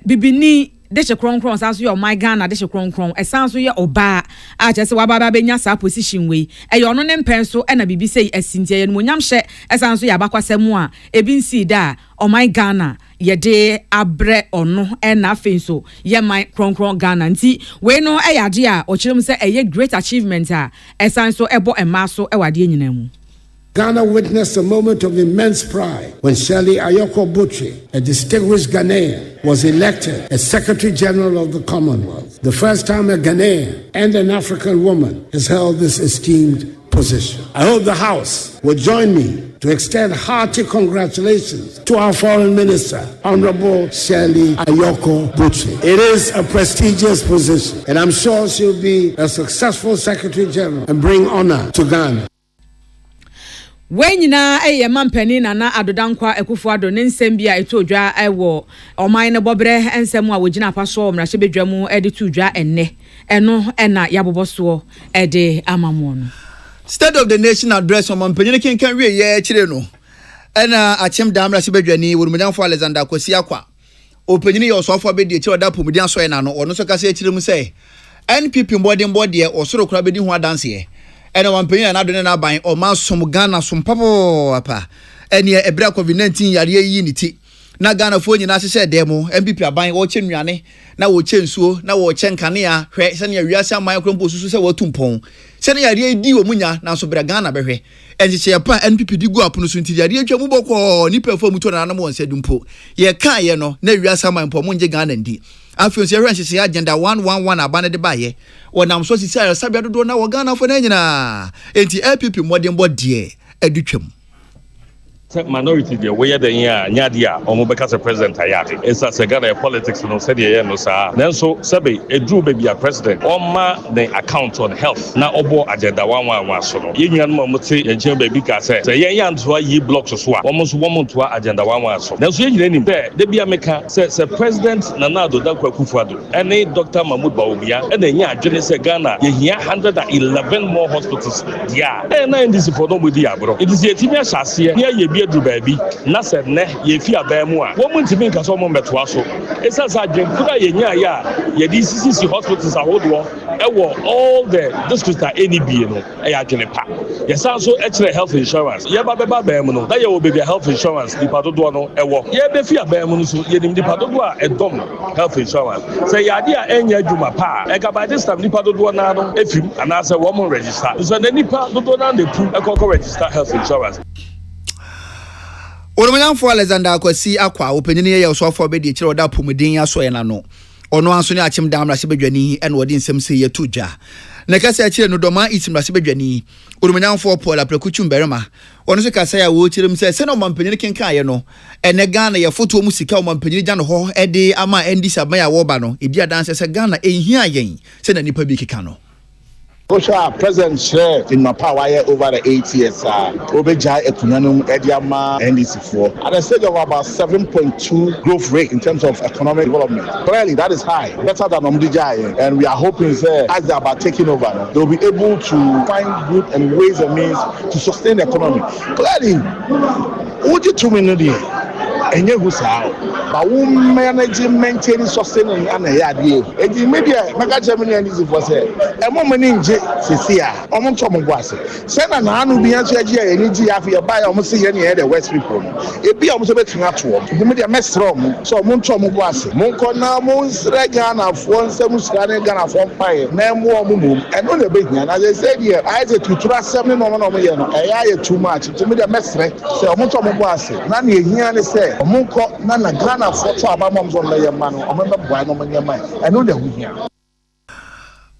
bibini deshe kronkron sanso ye my Ghana deshe kronkron esanso ye oba a chese wababa benya sa position we e yo no ne mpenso na bibi sei asintie ye no nyam hye esanso ye abakwasem a ebinsi da o my Ghana yede abre ono na afenso ye my kronkron Ghana nti we no yade a o kirem se eye great achievement a esanso ebo ema so ewade nyina mu. Ghana witnessed a moment of immense pride when Shirley Ayoko Butchie, a distinguished Ghanaian, was elected as Secretary General of the Commonwealth, the first time a Ghanaian and an African woman has held this esteemed position. I hope the House will join me to extend hearty congratulations to our Foreign Minister, Honorable Shirley Ayoko Butchie. It is a prestigious position, and I'm sure she'll be a successful Secretary General and bring honor to Ghana. Wenyina eye mampani na adodankwa ekufuado ne nsem bia etodwa ewo oman ne bobre ensem a wogina paso mrahye bedwamu ede tudwa enne eno na yaboboso ede amamu no. State of the Nation address on mampani kenkan wie ye kire no ena achem da mrahye bedwani worumdanfo Alexander Kwasi Akwa opanyini ye osofo be de kire da pomudi aso ye na no ono so kase kire mu say NPP mbode ye osoro kura bedi ho adanse ena wampanyina na adone na ban o ma som Ghana som papo apa ene ebra COVID-19 yare yi ni ti na Ghana fo nyina hye demo MPP aban wo che nnuane na wo che nsuo na wo che nkane a hwe se ne wiase aman krompo susu se wo tumpon se ne yare di wo munya na so bra Ghana behwe enche pa NPP di gu apono so nti yare atwa mu bokọ ni perfo mu to na mo nse dumpo ye kan ye no na wiase aman po mo nje Ghana ndi afio se hwe nhye agenda 111 abane de baye wonam so sisi ya sabia dodo na wo Ghana fo na nyina enti LPP modern body edutwam minority there where the nyadia omobeka president ayade esa segara politics no said ye no sa nanso sebe edru baby a president oma the account on health na obo agenda 111 so no yenyan no mote yenchen baby ka say yenyan to yi blocks so a womo to agenda 111 so nanso yenyan nim de bia meka say president Nana Addo Dankwa Akufo-Addo ene Dr. Mahmoud Bawumia ene nya adwene say Ghana ye hia 111 more hospitals dia na ndisi for no bodi abro it is yetimi asase ye edru baby na se ne ye fi abamu a wo muntimi nka so mo metoa so esa sa adwenkura ye nya ya ye di CCC hospitals ahodo ewo all the districts are NEB no e ya adwene pa ye san so extra health insurance ye ba bamu no da ye wo baby health insurance di padodo no ewo ye be fi abamu no so ye nim di padodo a edom health insurance say ya dia enya adwuma pa e ka by this time di padodo na no efim ana say wo mo register so na nipa dodo na dey pu e ko register health insurance. Oromanyamfo Alexander Kwasi Akwa opanyini ye osofo be de kire oda pomudin aso ye na no ono anso ne achem da amrahye bedwani ene odi nsem se ye tudwa ne kase akire no doma itim rahye bedwani oromanyamfo Paul Aprekuchum berema ono se kase ya wo kirem se no mampanyini kenkan ye no ene Ghana ye foto mu sika o mampanyini gya no ho ede ama endi saban ya wo ba no ebi adanse se Ghana ehia yen se na nipa bi keka no. Osha President share in my power over the 8 years Obeja Ekunanum Ediama NDC4 at a stage of about 7.2 growth rate in terms of economic development. Clearly that is high, better than Omdijai, and we are hoping as they are about taking over, they'll be able to find good and ways and means to sustain the economy. Clearly, would you 2 minutes enye hu saa but wo maintain sustaining and ya dey edi media mega Germany and is for say e mo mani nje sisi a omo nto mo boase say na anu bi anso agi a eni gi afi e ba ya omo se ye ne the west people e bi omo so betun ato edi media mesro mo so omo nto mo boase mo nko na mo nsre Ghana fo nsem sra ne Ghana fo mpae na mo omo mum e no na be hia na say there I say tutura sem ne no mo ye no e ya ye too much edi media mesre say omo nto mo boase na ne hia ne say omo nko na Ghana fo to aba mo so na ye ma no omo be boa no mo nya ma e no na hu hia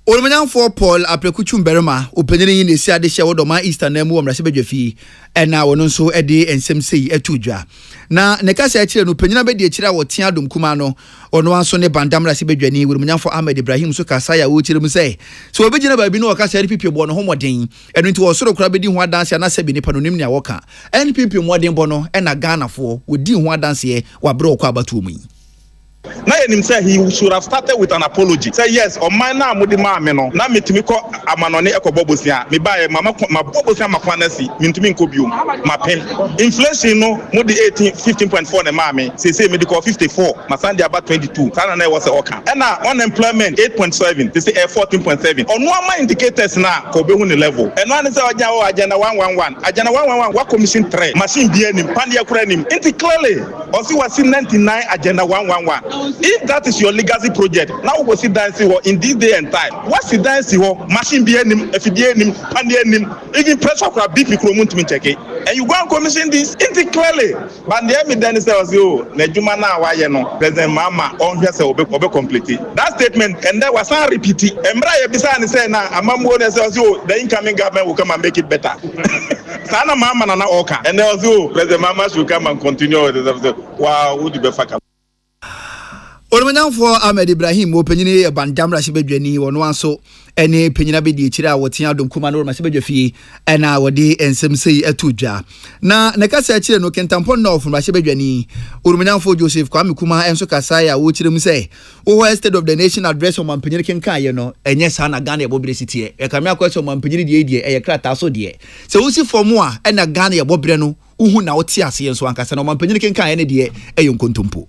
Olumanya for Paul aprekuchum berema openyere yin esi ade hye wodoma Easter na mu omrase badwafi ena wono nso ede ensem sei atudwa na ne kasa akire no penyina be de akire wote adom kuma no ono anso ne bandam rase badwani Olumanya for Ahmed Ibrahim so kasa ya wo kire mu sei so obegina ba bi no kasa RPP bo no homoden eno nti wo soro kura be di ho adanse na sebi nipa no nim ne awoka NPP modern bo no ena Ghana fo wo di ho adanse wa bre okwa abatu mu na yenim say he should have started with an apology. Say yes, on my na mudi ma me no. Na metimi ko amanone ekobobosia. Me ba mama bobosia makwanasi. Mintimi nko biom. Ma pen. Inflation no mudi 15.4 na ma me. Say me ko 54. Masandi about 22. Sana na was oka. And na unemployment 8.7. They say 14.7. On one indicators na ko be hu level. And one say oja o agenda 111. Agenda 111 wa commission 3. Machine bi anim, pandia kura nim. Inti clearly osi wasi 99 agenda 111. If that is your legacy project, now we sit down and say, well, in this day and time, what's the dance? Machine be him, FDA him, pandia him, even pressure for a big micromoon to check it. And you go and commission this, it's clearly. But the evidence says, oh, Nejumana, why you know, President Mama, on here, so be completed. That statement, and that was not repeated. And Brian Bissan said, now, a mambo says, oh, the incoming government will come and make it better. Sana Mama Nana Oka, and there was, oh, President Mama should come and continue. Wow, would you be fucking? Olumanya for Ahmed Ibrahim openyine bandam rase badwani wono anso ene penyina be di akire a wote adom kuma no rase badwafi ena wode ensem sei atudwa na ne kasa akire no kentampon no from rase badwani Olumanya for Joseph Kwame kuma enso kasa ya wo kire mu sei wo State of the Nation address on mampenyine kenkan ye no enye sa na Ghana yebo bresiti e kame akwese mampenyine die e krata so de se wo si fomu a ena Ghana yebo bre no uhu na wote ase enso ankasa na mampenyine kenkan ye ne de e yonkontompo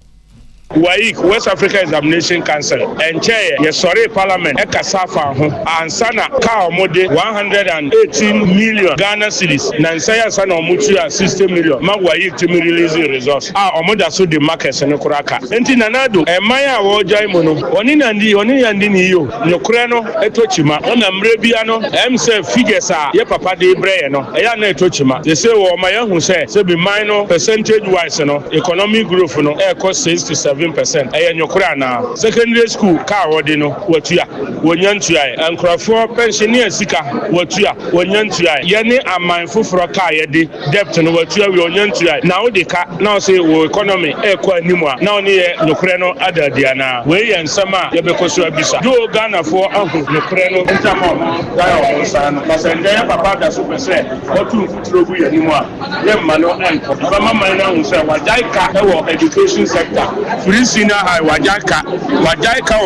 West Africa Examination Council and chair sorry parliament ekasafa ho ansana ka omode 118 million Ghana cedis na nsaya sana omutu a 60 million ma Wayik timi release results omoda so the market ne kuraka enti nanado emaya wo jai mo no oni yandi ni yo nokure no etochima ona mrebia no emse figures a ye papa de breye no eya na etochima they say wo ma yahu say be minor percentage wise no economic growth no e cost 67%. Nyokura na secondary school ka wodi no watua wonyantua enkrofo pensioner sika watua wonyantua ye ne aman foforo ka ye de debt no watua wonyantua na wo de ka na say wo economy kwa animu a na oni ye nyokure no adadia na we ye nsama ye bekoso abisa do Ghana for ahu nyokure no ntama da yo sa no pasende papa da so pese otu futuro bu ye animu a ye mma no enko bama man na hu say wajaika e wo education sector senior high wajaika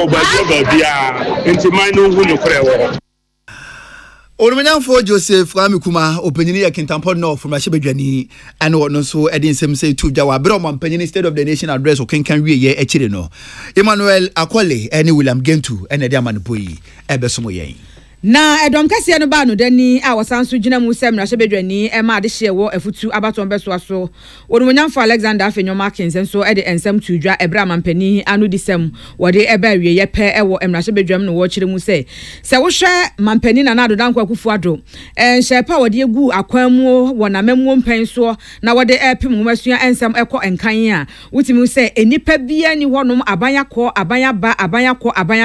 obabia enti mine hu no kure wo Olumanya for Joseph Kwame kuma openyini ya Kintampo no from Ashebedwani and what no so edin sem say to jawa bre mampenyini State of the Nation address o kenkan wie ye ekire no Emmanuel Akwale ene William Gentu ene de amanpoyi ebesomo yen na edom kase no ba no dani a wasanso gina mu sem na Ashebedwani e ma de hye wo afutu abaton beso aso Olumanya for Alexander Afenyo Markins enso e de ensem tudwa ebra mampani anu disem wode eba wie ye pe e wo emra Ashebedwam no wo kire mu se wo hwe mampani na nado danko akufuado shepa wode egu akwanmu wo na memmu mpenso na wode epim ngumasua ensem ekọ enkan a wutimi se enipa bia ni honom abanya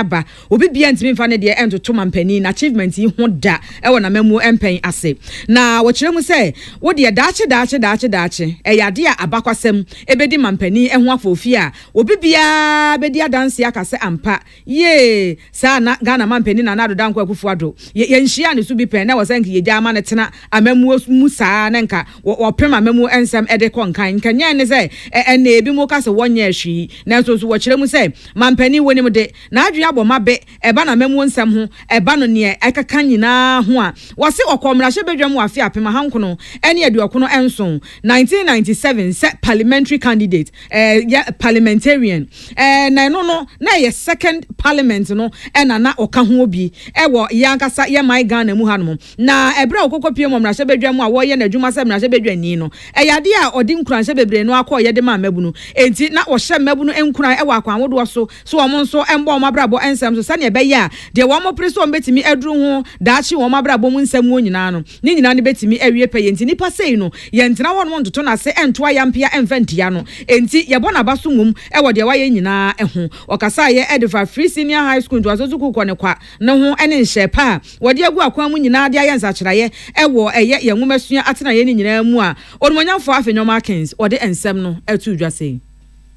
ba obi bia ntimi mfa ne de entoto mampani na achievement yi ho da ewo na memmu empen ase na wo kire mu se wo de dache yade a abakwasem ebedi mampani eho afofi a obi bia bedi adanse akase ampa ye sa na Ghana mampani na nado danko akufuado ye nhia ne so bi pen na wo sanke ye jama ne tena amemmu musa na nka wo prema amemmu ensem ede konkan kanya ne se ene ebi mu kase wonye hwi na so wo kire mu se mampani woni mu de na adwe abomabe eba na amemmu ensem ho eba no ne akaka nyina ho a wase okomrahye bedwam wa afi apema hankono ene aduokono enson 1997 set parliamentary candidate parliamentarian na no na ye second parliament no ena na oka ho obi ewo yankasa ye my Ghana mu hanom na ebra okokopie momrahye bedwam a wo ye na adwuma se mrahye bedwani no eyade a odi nkuranhye bebre no akọ ye de ma mabunu enti na wo hye mabunu enkuran ewo akwan wodo so wo nso embo omabrabo ensem so sane ebe ya de wo mo preso betimi edru ho daachi wo mabrabo mu nsem wo nyina no ni nyina ne betimi awie pay enti nipa sei no ye ntena wo no ntoto na se entoa yampia emfantia no enti ye bona baso ngum ewo de waye nyina eho okasa ye edifa free senior high school to azozuku kɔ ne kwa ne ho ene nhye pa wo de agu akwan mu nyina de ayenza kyeraye ewo eye ye nwumasua atena ye ni nyina mu a onumonyamfo afenyoma Akins wo de ensem no etu dwa sei.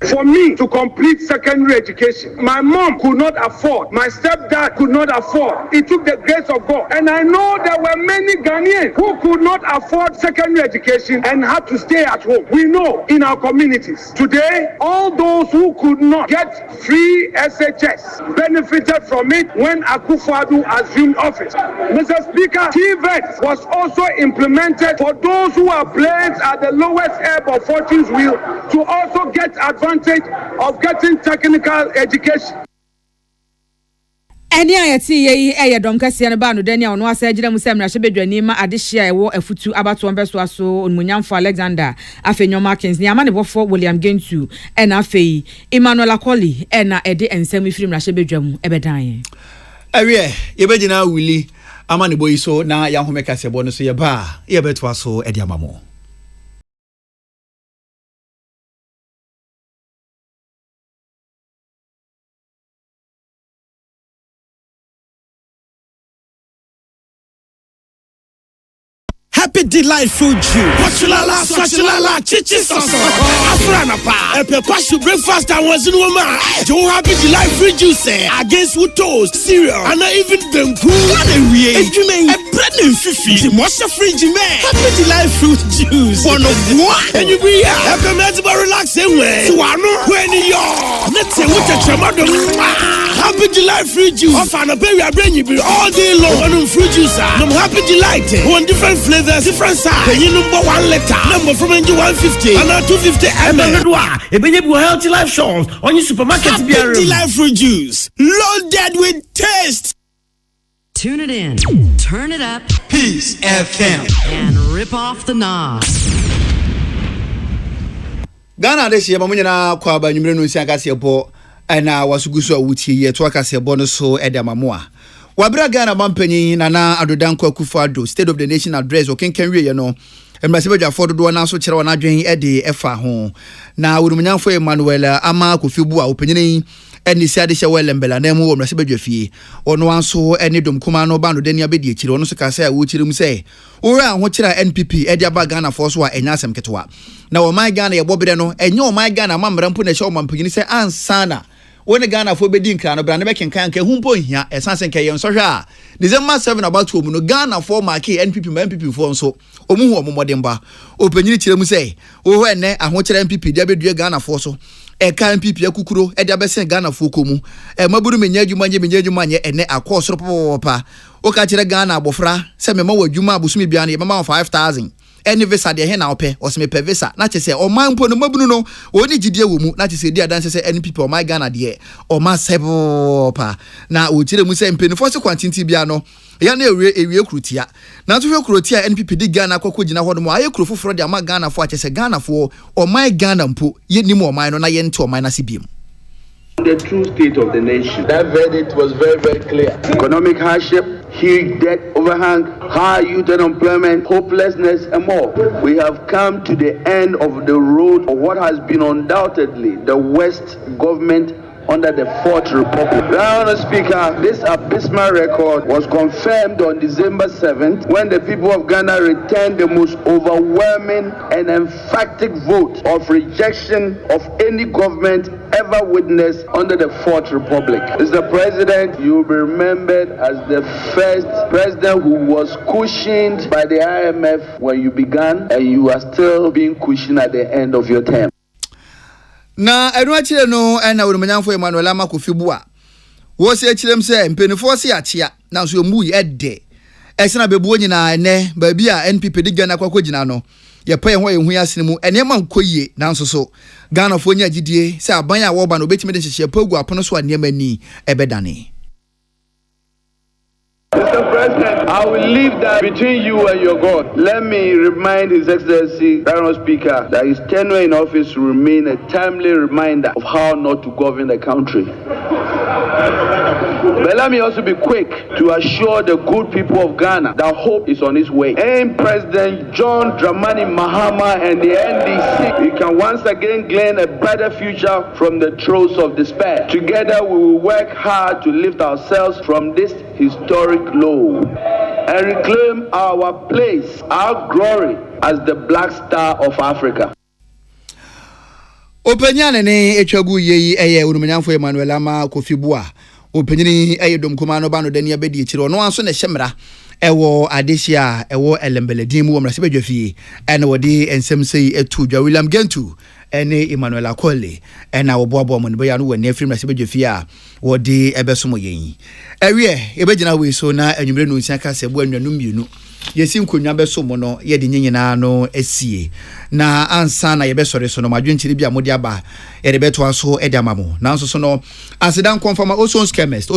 For me to complete secondary education, my mom could not afford, my stepdad could not afford. It took the grace of God. And I know there were many Ghanaians who could not afford secondary education and had to stay at home. We know in our communities. Today, all those who could not get free SHS benefited from it when Akufo-Addo assumed office. Mr. Speaker, TVET was also implemented for those who are placed at the lowest ebb of fortune's wheel to also get advantage of getting technical education. Eni ayati ye eyedom kase ne ba no dani a ono asa agire mu semra hye bedwani ma adehia ewo afutu abato mbeso aso onmunyamfo Alexander afenyoma Akins ni amane bofo William Gentu ena afei Emmanuel Akoli ena ede ensem ifiri hye bedwam ebedan awie ye begina wili amane boyi so na ya home kase bo no so ye ba ye beto aso ede amamo. Happy delightful June. Wachulala, swachulala, chichi soso. Afrana pa. Epe pashu breakfast and was in woman. Joe happy delightful juice against with toast, cereal, and even them cool. What a way. And you mean a bread and fifi. The most fridge man. Happy delightful juice. One of one. And you be here. Happy to relax anyway. So I know when you're. Let's say what a chamado. Happy delightful juice. Off and a baby I bring you all day long. One fruit juice. I'm happy delight. One different flavor. Different size. You number 1 liter. Number from 150 and 250 ml. Ebenyebu healthy life shops on your supermarket. Happy life fruit juice. Loaded with taste. Tune it in. Turn it up. Peace FM. And rip off the knob. Ghana this year mamunyana kwa ba nyumre no nsia kase bo na wasugusu awutie ye to akase bo no so edamamoa. Wabra Ghana mampanyi Nana Adodankwa Akufo-Addo State of the Nation address okenkenwie ye no embasibedwa fododo na so kire wona adwen ede efa ho na urumnyamfo Emmanuel ama kofibu a opanyini eni siade hye welembela na mu wo mrasibedwa fie ono anso eni dom kuma no ba no dani abedi akire ono so kasa a wo kire mu se ora ho kire NPP ede aba Ghana for so a enya asem ketewa na wo my Ghana ye bobere no enye wo my Ghana mamra mpo na hye wo mampanyini se ansana when Ghana for bedin kra no bra na bekenkan kan humpo hia esanse kan ye nso hwa a December 7 about to no Ghana for market NPP ma NPP for nso omu hu omodemba opanyini kire mu sei wo hwe ne aho kire NPP dia bedua Ghana for so eka NPP akukuro e dia besen Ghana for komu maburu menya adwuma nye ene akosoro popa o ka kire Ghana abofra se mema wadwuma abusumi bia na ye mema 5000 any visa de he na ope o se me pe visa na che se o man mpo no mabunu no oni gidie wo mu na che se di adanse se NPP o my Ghana de o ma sebo pa na o kire mu se mpenifo se kwantinti bia no ya na ewie krutia na to hwe krutia NPP di Ghana akoko gina ho no mo aye kru foforo de ama Ghana fo a che se Ghana fo o my Ghana mpo ye ni mo o man no na ye nte o man na sibiem. The true state of the nation. That verdict was very, very clear. Economic hardship, huge debt overhang, high youth unemployment, hopelessness, and more. We have come to the end of the road of what has been undoubtedly the West government under the Fourth Republic. Mr. Speaker, this abysmal record was confirmed on December 7th when the people of Ghana returned the most overwhelming and emphatic vote of rejection of any government ever witnessed under the Fourth Republic. Mr. President, you will be remembered as the first president who was cushioned by the IMF when you began, and you are still being cushioned at the end of your term. Na enu achire no na urumanyamfo Emmanuel ama kofibu a wo se achirem se mpenifo se achia na so mu yede esena bebuo nyina ene ba bi a NPP de Ghana kwakọ gina no ye pa ye ho ye hu asene mu ene ma nkoyie na nso so Ghana fo nya gidie se aban a wo ba no betimi de hyehye pagu apono so ane mani ebedane. Mr. President, I will leave that between you and your God. Let me remind His Excellency, Honorable Speaker, that his tenure in office will remain a timely reminder of how not to govern the country. But let me also be quick to assure the good people of Ghana that hope is on its way. And President John Dramani Mahama and the NDC, we can once again glean a better future from the throes of despair. Together we will work hard to lift ourselves from this historic low and reclaim our place, our glory as the black star of Africa. Openyane ne etwagu yeyi eye onumnyamfo Emmanuel Ama Kofibua openyini eye domkuma no ba no dani abedi ekire no anso ne hyemra ewo adehia ewo elembeledin mu womrase badwafie ene wodi ensem sei etu dwa William Gentu ene Emmanuel Akole ena woboabo mo ne ya no wani afrim rase badwafie a wodi ebesomo yen ewie ebegina we so na anwumre no nsia ka sebo anwanu mienu yesi nkonwa besomo no ye de nyinyina no asie na ansa na ye besore so no madwenchiri bia modi aba ye de beto aso e de amamo na nso so no asidan confirm Osons chemist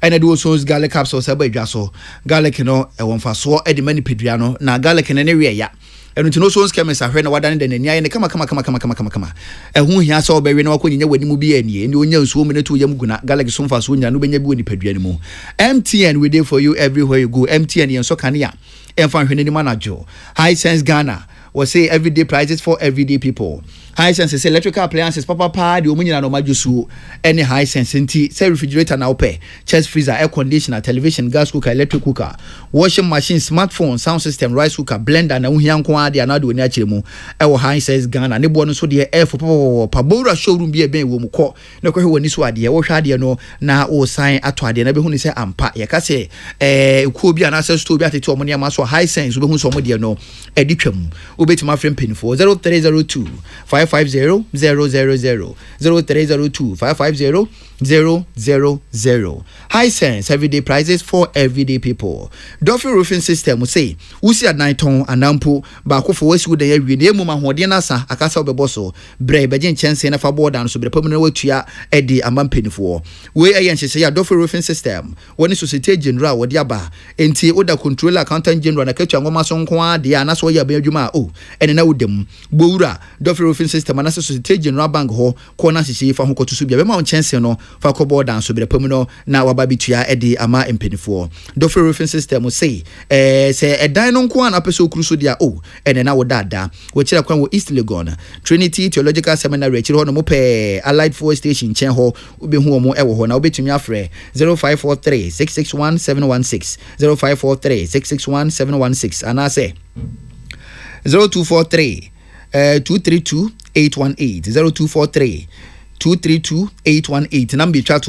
ene de Osons garlic capsules abadwa so garlic no e wonfa so e de mani pedua no na garlic ne we ya enu tino Osons chemist ahwe na wadane de nania ye ne kama ehu hia so obewe na wakonyinya wanimu bi anie ni onya nsuo mu ne to yam guna garlic so mfa so nya no benya bi woni pedua ni mu. MTN we dey for you everywhere you go. MTN yen so kania emfa hwene ni manager High Sense Ghana we say everyday prices for everyday people. High Sense say electrical appliances papa the omunyina no majusu any High Sense nti say refrigerator na ope, chest freezer, air conditioner, television, gas cooker, electric cooker, washing machine, smartphone, sound system, rice cooker, blender na uhianko ade anado oni akire mu e wo High Sense Ghana ne bo no so de air for pabora showroom bi e ben wo mu ko na ko hwe woni so ade wo hwa ade no na o sign ato ade na be hu ni say ampa ye ka say ku bi ana say store bi atete omo ne ma so High Sense be hu so omo de no edi twam obetima frame pin for 0302 550 000 0302 550 000. High Sense everyday prices for everyday people. Duffy roofing system say usi at night ton anampo ba ko for wasi da ya wi na emu ma hode na sa akasa obeboso bre beje chense na fa board and so bre pamuna watua e di amampenifo we ayen hye ya Duffy roofing system woni society general wodi aba enti oda controller accountant general na katu ngoma so nko ade ya na so ya ba adwuma o ene na wodam gbowura Duffy roofing system na society general bank ho ko na hye fa ho kotusu bia be ma chense no fa ko board and so bre pamuna na waba bitua e di ama empenifo. Duffy roofing system say say edan no nko an apeso kruso dia o ene na wodada wo kira kwan wo East Legon Trinity Theological Seminary kire ho no mo pe Allied Force Station chen ho obehu omo e wo ho na obetumi afre 0543 661 716 0543 661 716 ana say 0243 232 818 0243 232-818 number chat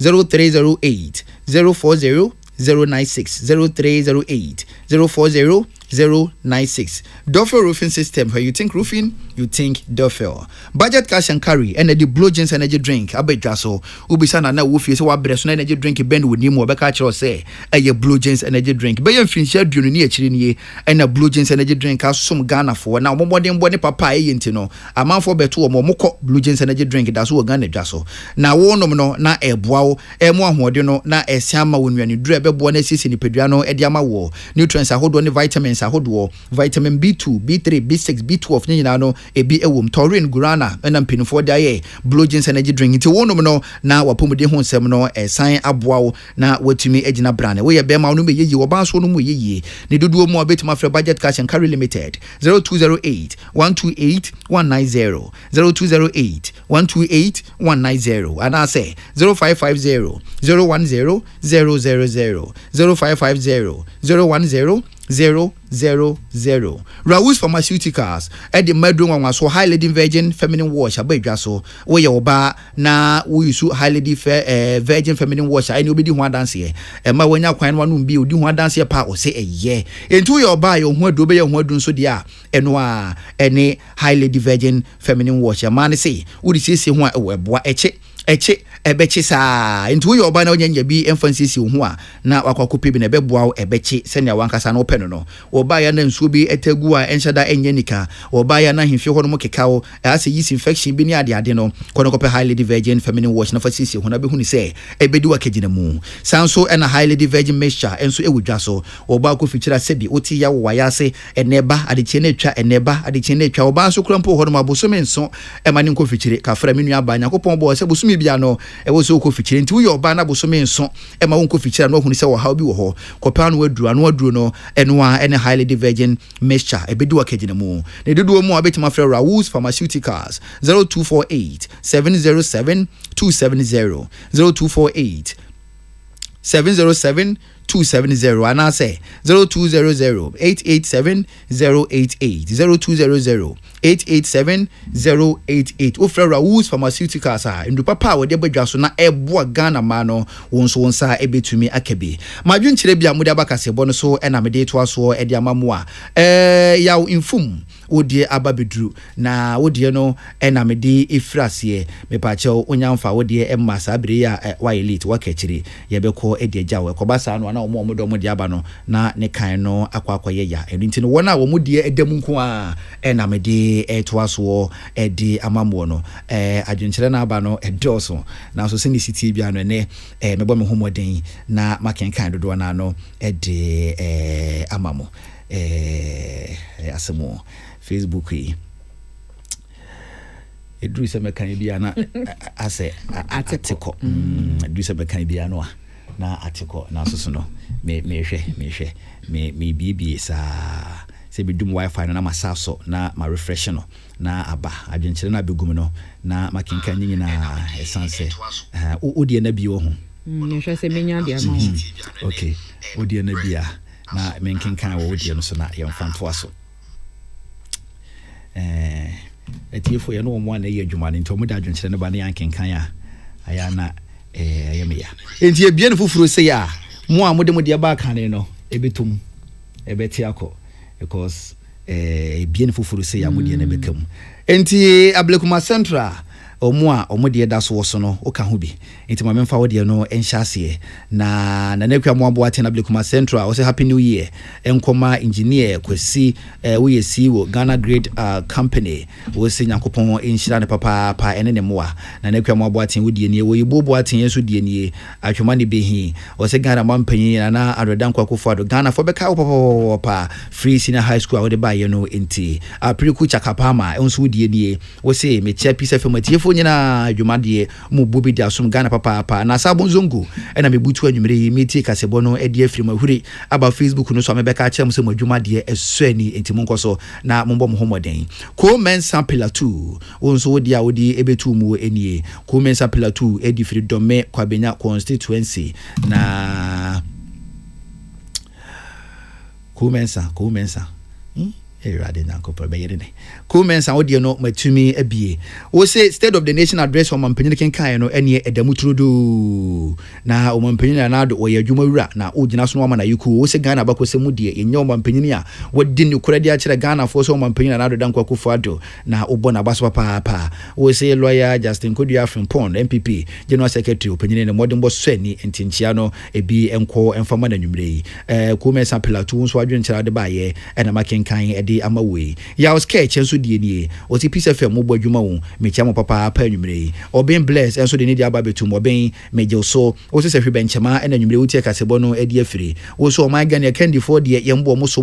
0308 040 096 0308 040 096. Duffel roofing system. Where you think roofing, you think Duffel. Budget cash and carry energy Blue Jeans energy drink. Abejaso ubisana na wufi se wa breso energy drink bend with nimu obeka chiro say a Blue Jeans energy drink. Be yen finche dunu ni echiri ni and a Blue Jeans energy drink asum Ghana for na omodin boni papa e yenti no amanfo beto omo mokọ Blue Jeans energy drink da so Ghana dwaso na wonom no na eboa emu ahode no na esiama wonwani dure bebo na sisi ni pedua no edi ama wo nutrients ahodo ne vitamins ahodo vitamin B2 B3 B6 B12 nyina no ebi ewom taurine guarana na mpinfo da ye Blue Jeans energy drink nti wonom no na wapomode ho nsem no esan aboa na watumi agina brane we ye be ma no meyeyi wo ban so no mu yeyi ne dodo mu abetima fra budget cash and carry limited 0208 128 190 0208 128 190 and I say 0550 010 000 0550 010 000. Raoul's Pharmaceuticals at the Medroom on so high lady virgin feminine wash a baby so where your bar na we use high lady virgin feminine wash. I know be one dance here and my when you find one be do one dance here part or say a year into your buy your word do be your word so dear and any high lady virgin feminine wash. A man say would you say one web what a check ebechi saa nti wo yoba na onye bi emphasis ho a na wakwakopi bi na beboa ebechi senia wankasa na opɛ no woba ya na nsuo bi etagu a enhyada enye nika woba ya na hemfie ho no mokekawo ase yeast infection bi ni ade no kono kopɛ highly virgin feminine wash na fasisi ho na be hunu se ebedi wakagina mu sanso na highly virgin mixture enso ewudwa so woba ko fikyira sebi oti ya wo ya ase eneba adechie na etwa eneba adechie na etwa woba so krampo ho no mabosome nso emane nko fikyire kafra menu aba nyakopon bo se bosumi bia no ewo so ko fikyire nti wo yoba na bosome nso ema wo nko fikyira no hunu se wo haw bi wo ho kopa no waduru no enwa ene highly virgin mixture ebedi wakagina mu ne dodo mu abetima fra Raoul's Pharmaceuticals 0248 707 270 0248 707 270 and I say 0200 887 088 0200 887 088 Ofra Raoul's Pharmaceuticals ndu papa we de badwa so na eboa Ghana ma no wonso wonsa ebetumi akabi madwen kire bia mode abakase bo no so na mede to aso e de amamu a yaw infum wodie ababedru na wodie no na mede efrase me pa che onyamfa wodie emma sabire ya wa elite wakachiri yebekọ e de agyawe kobasa no na omo do mo de aba no na ne kan no akwakoye ya enti no wona wo modie edam nko a na mede to aso e de amamu no adwenkyere na aba no edoso na so sene city bia no ne mebo me homoden na makenkan dodo na no e de amamu asemo Facebook yi edru se mekan bia na ase atiko edru se mekan bia no na atiko na so no me bibi sa se bidum wifi na masaso na ma refresh no na aba adwenkyere na begum no na makenkan nyina esanse odie na bi wo ho nhwe se menya dia ma okay odie na bia na menkenkan wo odie no so na yemfanto aso etiefo ye no mo na ye adwuma ne nto mo da adwenkyere ne ba ne yankenkan a aya na ayemia enti ebie ne fufuro se ya mo a mo de ba kan no ebetum ebeti akọ because ebie ne fufuro se ya mo de na bekam enti Ablekuma Central omo a omo de da so so no o ka ho bi enti ma memfa wo de no enhyase na nakwa mo abo ate na Ablekuma Central o say happy new year enkoma engineer kwesi wo yesi wo Ghana Great Company wo se Nyankopon enhyira ne papa pa ene ne moa na nakwa mo abo ate wo de ne wo yibobo ate yeso de ne atwoma ne behi o say Ghana mampanyin na adodan kwakofo ado Ghana fo beka wo papa free senior high school wo de ba ye no enti apriku chakapama enso de ne wo say me chia piece of matifo nyina adwumade mu bobi dia som Ghana papa na sabon zongo na me butu anwumre meti kasebo no e dia firi mahuri aba Facebook no so amebeka chem se adwumade esuani enti monkoso na mombo mo homoden ko mensa pillar 2 wonso wodi a wodi ebetu mu enie ko mensa pillar 2 e di firi dome kwabenya constituency na ko mensa Erade Nyankopon be yere ne comments and audio no matumi abie wo say state of the nation address o mampanyin kenkan no ene edamutrudo na o mampanyin na do o yadwuma wura na o gina so no ma na yiku wo say Ghana bakose mu de enye o mampanyin a wodi ne kura de a kire Ghana fo so o mampanyin na do danko akufo ado na o bona baso papa wo say lawyer Justin Kodua Frimpon MPP general secretary opanyine ne modern boss swani entinchia no ebi enko enfama na nwumre comments and plateau so adwen kira de baye na makenkan amawe ya sketch enso die nie o ti piece fm mo badwuma wo me chia mo papa pa nwumre oben bless enso de ne dia babetum oben meje so o se hwe benchema na nwumre wo tie kasebo no e dia firi wo so my Ghana candy for de yembo mo so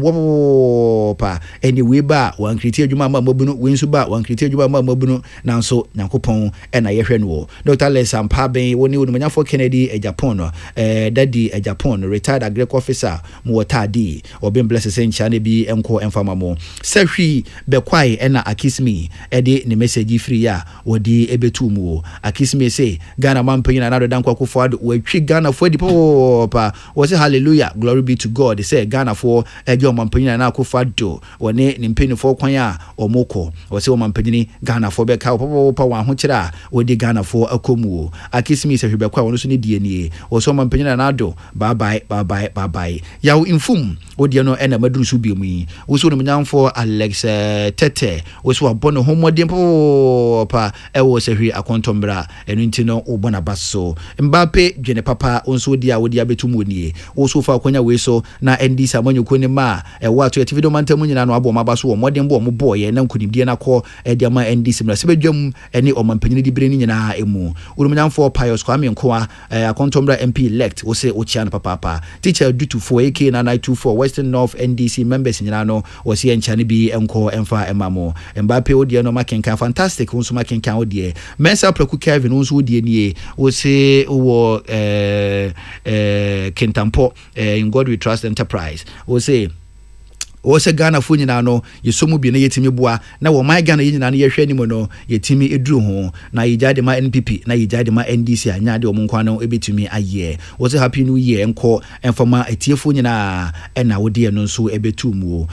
pa anyway ba wan kriti adwuma ma mabunu we nso ba wan kriti adwuma ma mabunu nanso Nyankopon na ye hwe no Dr. Lesam pa ben woni woni for Kennedy e Japan no daddy e Japan retired agricultural officer mo watadi oben bless sencha na bi enko enfama mo sehwi bekwai ena akismi ede ne message free ya wodi ebetumu akismi say Ghana mampanyin na do danko akofo ado watwi Ghana for di papa wo say hallelujah glory be to God they say Ghana for ejo mampanyin na akofo ado woni ne mpeni for kwan a omoko wo say mampanyin Ghana for beka papa wa ho kira wodi Ghana for akomu akismi sehwi bekwai wono so ne die nie wo so mampanyin na ado bye bye ya infum wodi no ena maduru so bi mu wo so no for Alex Tete was what bono homo dimpo pa was a here a contombra and intino ubona basso Mbappe Jene Papa onso dia wodia betumuni also for Konya Weso na ND Samonyo Kunema what to Tivido Mantamunia no abo mabaso modern bomb boy and Kundiana call Ediama ND Simra Sebejum any or Mampenny Brini na emu Urumian for Pius Kwame Nkoa a contombra MP elect was say Ochian Papa teacher due to 4AK na 924 Western North NDC members in Yano was here in Chanibi Enko Enfa Emamo Mbappe Odia no making fantastic unso making kan odie Mensa Preku Kevin unso odie nie wo say wo Kentampo in God we trust enterprise wo say Ose Ghana fu nyina no yesomu bi na yetimi boa na wo my Ghana nyina na yehwe ni mo no yetimi eduru ho na yijade ma NPP na yijade ma NDC anya de omunkwa no ebetumi aye wose happy new year enko enfoma etiefo nyina na wode no nso ebetumu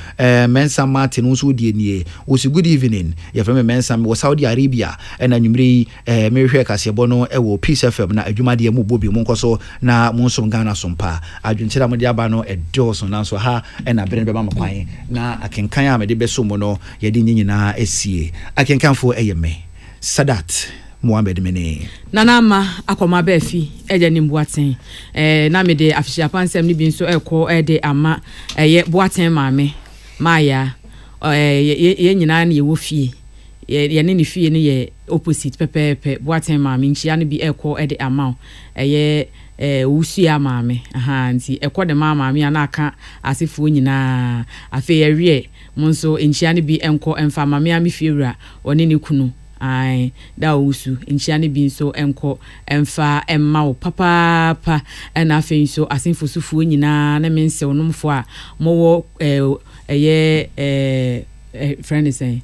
Mensa Martin nso die nie wose good evening ye from Mensa wo Saudi Arabia na nwumre mehwe kasebo no ewo Peace FM na adwumade mu bobi mu nkoso na mu nso Ghana sompa adwuntira mo de aba no edoso na so ha na bere beba makwan na akenkan a mede beso mo no ye de nyina esie akenkanfo eyeme Sadat Mohammed Mene Nana ma akoma ba fi eje ni Boaten na me de afishia pansem ni bi nso ekọ ede ama ye Boaten maame maya ye nyina na ye wo fie ye ne fie ne ye opposite pepepe Boaten maame nchia ne bi ekọ ede ama ye usia maame nti ekọ de maame ana aka asefo nyina afi yewie monso nchia ne bi enko emfa maame ami fiewura one ne kunu ai da usu nchia ne bi nso enko emfa emma wo papa na afi nso asefo sufuo nyina na mense onomfo a mowo friend say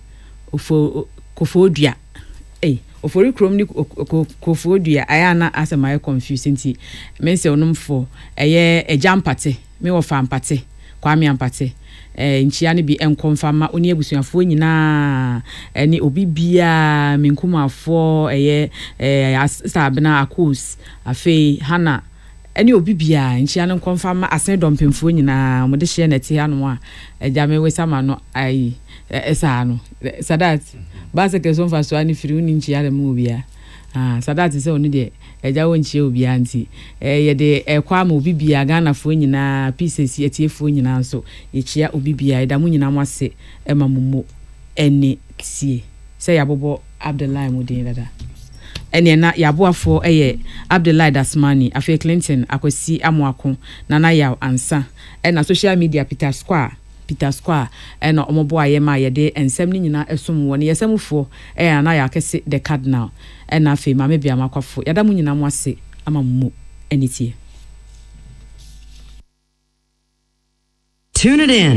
ofo kofodua ofori krom ni kofodua ayana asema ye confused nti mense onomfo ejampate me wo fa ampate kwame ampate nchia ne bi enkonfama oni abusuafo nyina eni obibia menkumafo sabna akos afi hana eni obibia nchia ne konfama asen dompemfo nyina mo de hye na ti hanu a ejame wesama no ai esa no Sadat base ke so fa so ani firi uni nchia le mu bia Sadat se oni de eja wo nchia obi anti ye de ekwa ma obibia Ghana fo nyina pieces etiefo nyina so yechia obibia edamu nyina mwase emamumo eni sie se yabobo Abdullahi mudin dada eni na yaboafo Abdullahi Dasmani afi Clinton akwasi amoako nana yaw ansa na social media Peter Square na omobo ayema yede ensem ni nyina esum woni yesamufo na ya kese the cardinal na afi mame bia makwafo yada mu nyina mo ase amamumo enitie. Tune it in.